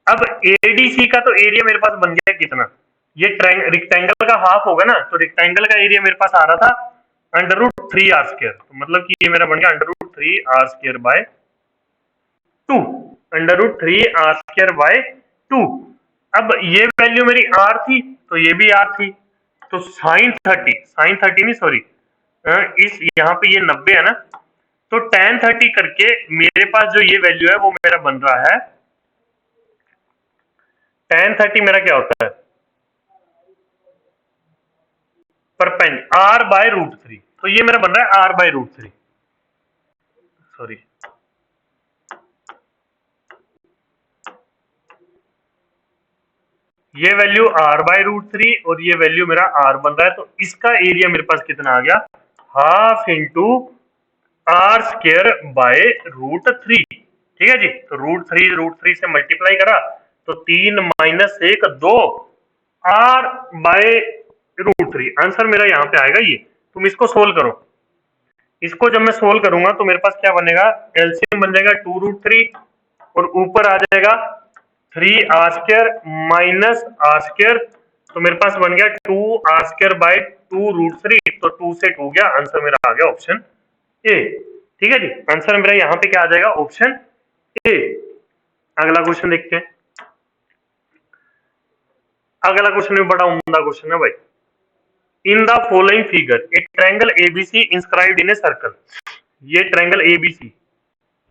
अब ए डी सी का तो एरिया मेरे पास बन गया कितना? ये रेक्टेंगल का हाफ होगा ना, तो रेक्टेंगल का एरिया मेरे पास आ रहा था √3r², तो मतलब कि ये मेरा बन गया √3r²/2, √3r²/2। अब ये वैल्यू मेरी r थी तो ये भी r थी, तो साइन 30 नहीं सॉरी, इस यहाँ पे ये 90 है ना, तो tan 30 करके मेरे पास जो ये वैल्यू है वो मेरा बन रहा है, tan 30 मेरा क्या होता है? r/√3, तो ये मेरा बन रहा है r/√3, सॉरी ये वैल्यू r/√3 और ये वैल्यू मेरा r बन रहा है, तो इसका एरिया मेरे पास कितना आ गया? Half into r²/√3। ठीक है जी, तो √3 से मल्टीप्लाई करा तो 3 - 1 2 r/√3। आंसर मेरा यहाँ पे आएगा ये। तुम इसको सोल्व करो, इसको जब मैं सोल्व करूंगा तो मेरे पास क्या बनेगा? एलसीएम बन जाएगा 2√3 और ऊपर आ जाएगा 3r² - r², तो मेरे पास बन गया 2r²/2√3, तो 2 से 2 गया, आंसर मेरा आ गया ऑप्शन ए। ठीक है जी, आंसर मेरा यहाँ पे क्या आ जाएगा? Option A. अगला क्वेश्चन देखते हैं। अगला क्वेश्चन भी बड़ा उम्दा क्वेश्चन है भाई। In the following figure a triangle ABC inscribed in a circle. ये triangle ABC,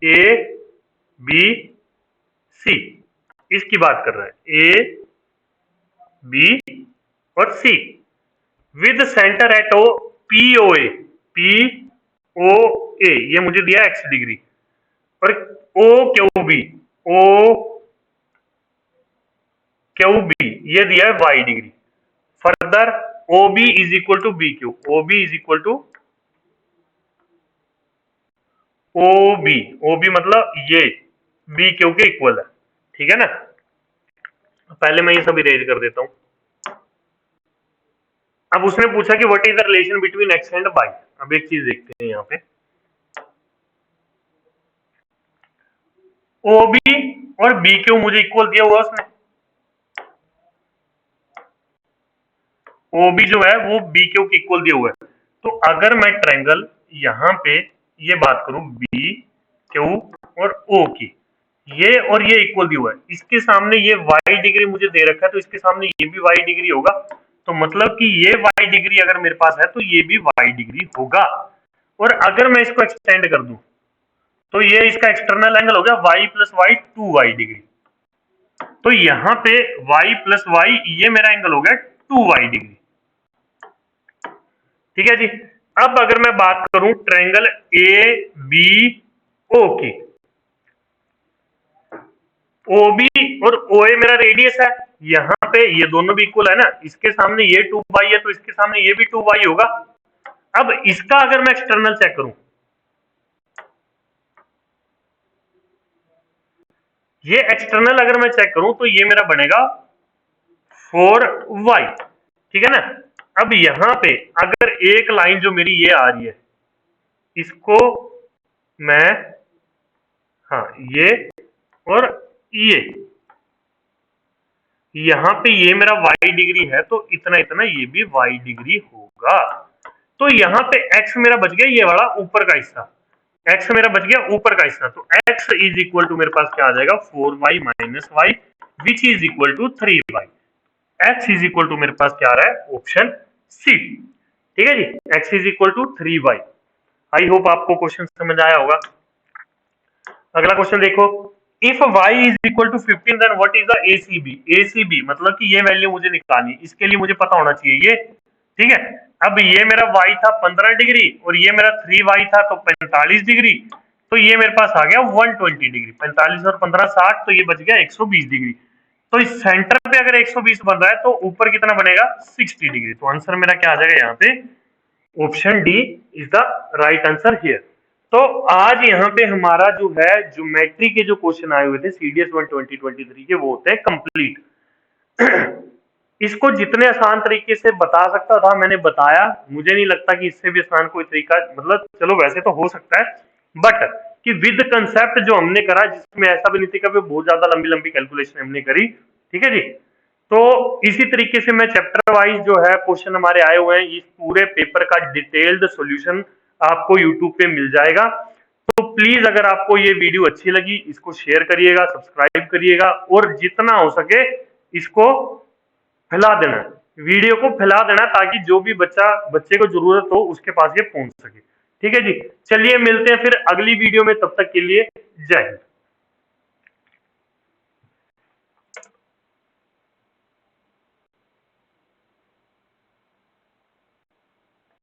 A B C, इसकी बात कर रहा है, ए बी और C, with centre at O P O A, ये मुझे दिया x डिग्री, और ओ क्यू बी ये दिया है y degree. Further O B is equal to B Q, O B मतलब ये बी क्यू के इक्वल है। ठीक है ना, पहले मैं ये सब इरेज कर देता हूं। अब उसने पूछा कि what is the relation between X and Y. अब एक चीज देखते हैं यहाँ पे, ओ बी और बी क्यू मुझे इक्वल दिया हुआ उसने, ओ बी जो है वो बी क्यू के इक्वल दिया हुआ है। तो अगर मैं ट्रायंगल यहाँ पे ये बात करूं बी क्यू और ओ की, ये और ये इक्वल दिया हुआ है, इसके सामने ये y डिग्री मुझे दे रखा है, तो इसके सामने ये भी y डिग्री होगा, तो मतलब कि ये y डिग्री अगर मेरे पास है तो ये भी y डिग्री होगा। और अगर मैं इसको एक्सटेंड कर दूं तो ये इसका एक्सटर्नल एंगल हो गया y + y 2y डिग्री, तो यहाँ पे y + y ये मेरा एंगल हो गया 2y डिग्री। ठीक है जी, अब अगर मैं बात करूं ट्रायंगल ए बी ओ की, OB और OA मेरा रेडियस है, यहाँ पे ये दोनों भी इक्वल है ना, इसके सामने ये 2y है तो इसके सामने ये भी 2y होगा। अब इसका अगर मैं एक्सटर्नल चेक करूं, ये एक्सटर्नल अगर मैं चेक करूं तो ये मेरा बनेगा 4y। ठीक है ना, अब यहां पे अगर एक लाइन जो मेरी ये आ रही है, इसको मैं, हाँ ये और ये, यहाँ पे ये मेरा y डिग्री है तो इतना ये भी y डिग्री होगा। तो यहाँ पे x मेरा बच गया ये वाला ऊपर का हिस्सा, x मेरा बच गया ऊपर का हिस्सा, तो x इज इक्वल टू मेरे पास क्या आ जाएगा 4y - y which is equal to 3y। x is equal to मेरे पास क्या आ रहा है? Option C. ठीक है जी, x is equal to 3y। I hope आपको क्वेश्चन समझ आया होगा। अगला क्वेश्चन देखो, if y is equal to 15 then what is the ACB। ACB मतलब कि ये वैल्यू मुझे निकालनी, इसके लिए मुझे पता होना चाहिए ये। ठीक है, अब ये मेरा y था 15 डिग्री और ये मेरा 3y था तो 45 डिग्री, तो ये मेरे पास आ गया 120 डिग्री। 45 और 15 60, तो ये बच गया 120 डिग्री। तो इस सेंटर पे अगर 120 बन रहा है तो ऊपर कितना बनेगा 60 डिग्री। तो आंसर मेरा क्या आ जाएगा यहाँ पे, option D is the right answer here. तो आज यहाँ पे हमारा जो है ज्योमेट्री के जो क्वेश्चन आए हुए थे सीडीएस 1 2023 के, वो होते हैं कंप्लीट। इसको जितने आसान तरीके से बता सकता था मैंने बताया। मुझे नहीं लगता कि इससे भी आसान कोई तरीका, मतलब चलो वैसे तो हो सकता है, बट कि विद कंसेप्ट जो हमने करा, जिसमें ऐसा भी नहीं थी कि बहुत ज्यादा लंबी लंबी कैलकुलेशन हमने करी। ठीक है जी। तो इसी तरीके से मैं चैप्टर वाइज जो है क्वेश्चन हमारे आए हुए हैं, इस पूरे पेपर का डिटेल्ड सॉल्यूशन आपको यूट्यूब पे मिल जाएगा। तो प्लीज अगर आपको ये वीडियो अच्छी लगी, इसको शेयर करिएगा, सब्सक्राइब करिएगा और जितना हो सके इसको फैला देना, वीडियो को फैला देना, ताकि जो भी बच्चे को जरूरत हो उसके पास ये पहुंच सके। ठीक है जी। चलिए मिलते हैं फिर अगली वीडियो में, तब तक के लिए जय हिंद।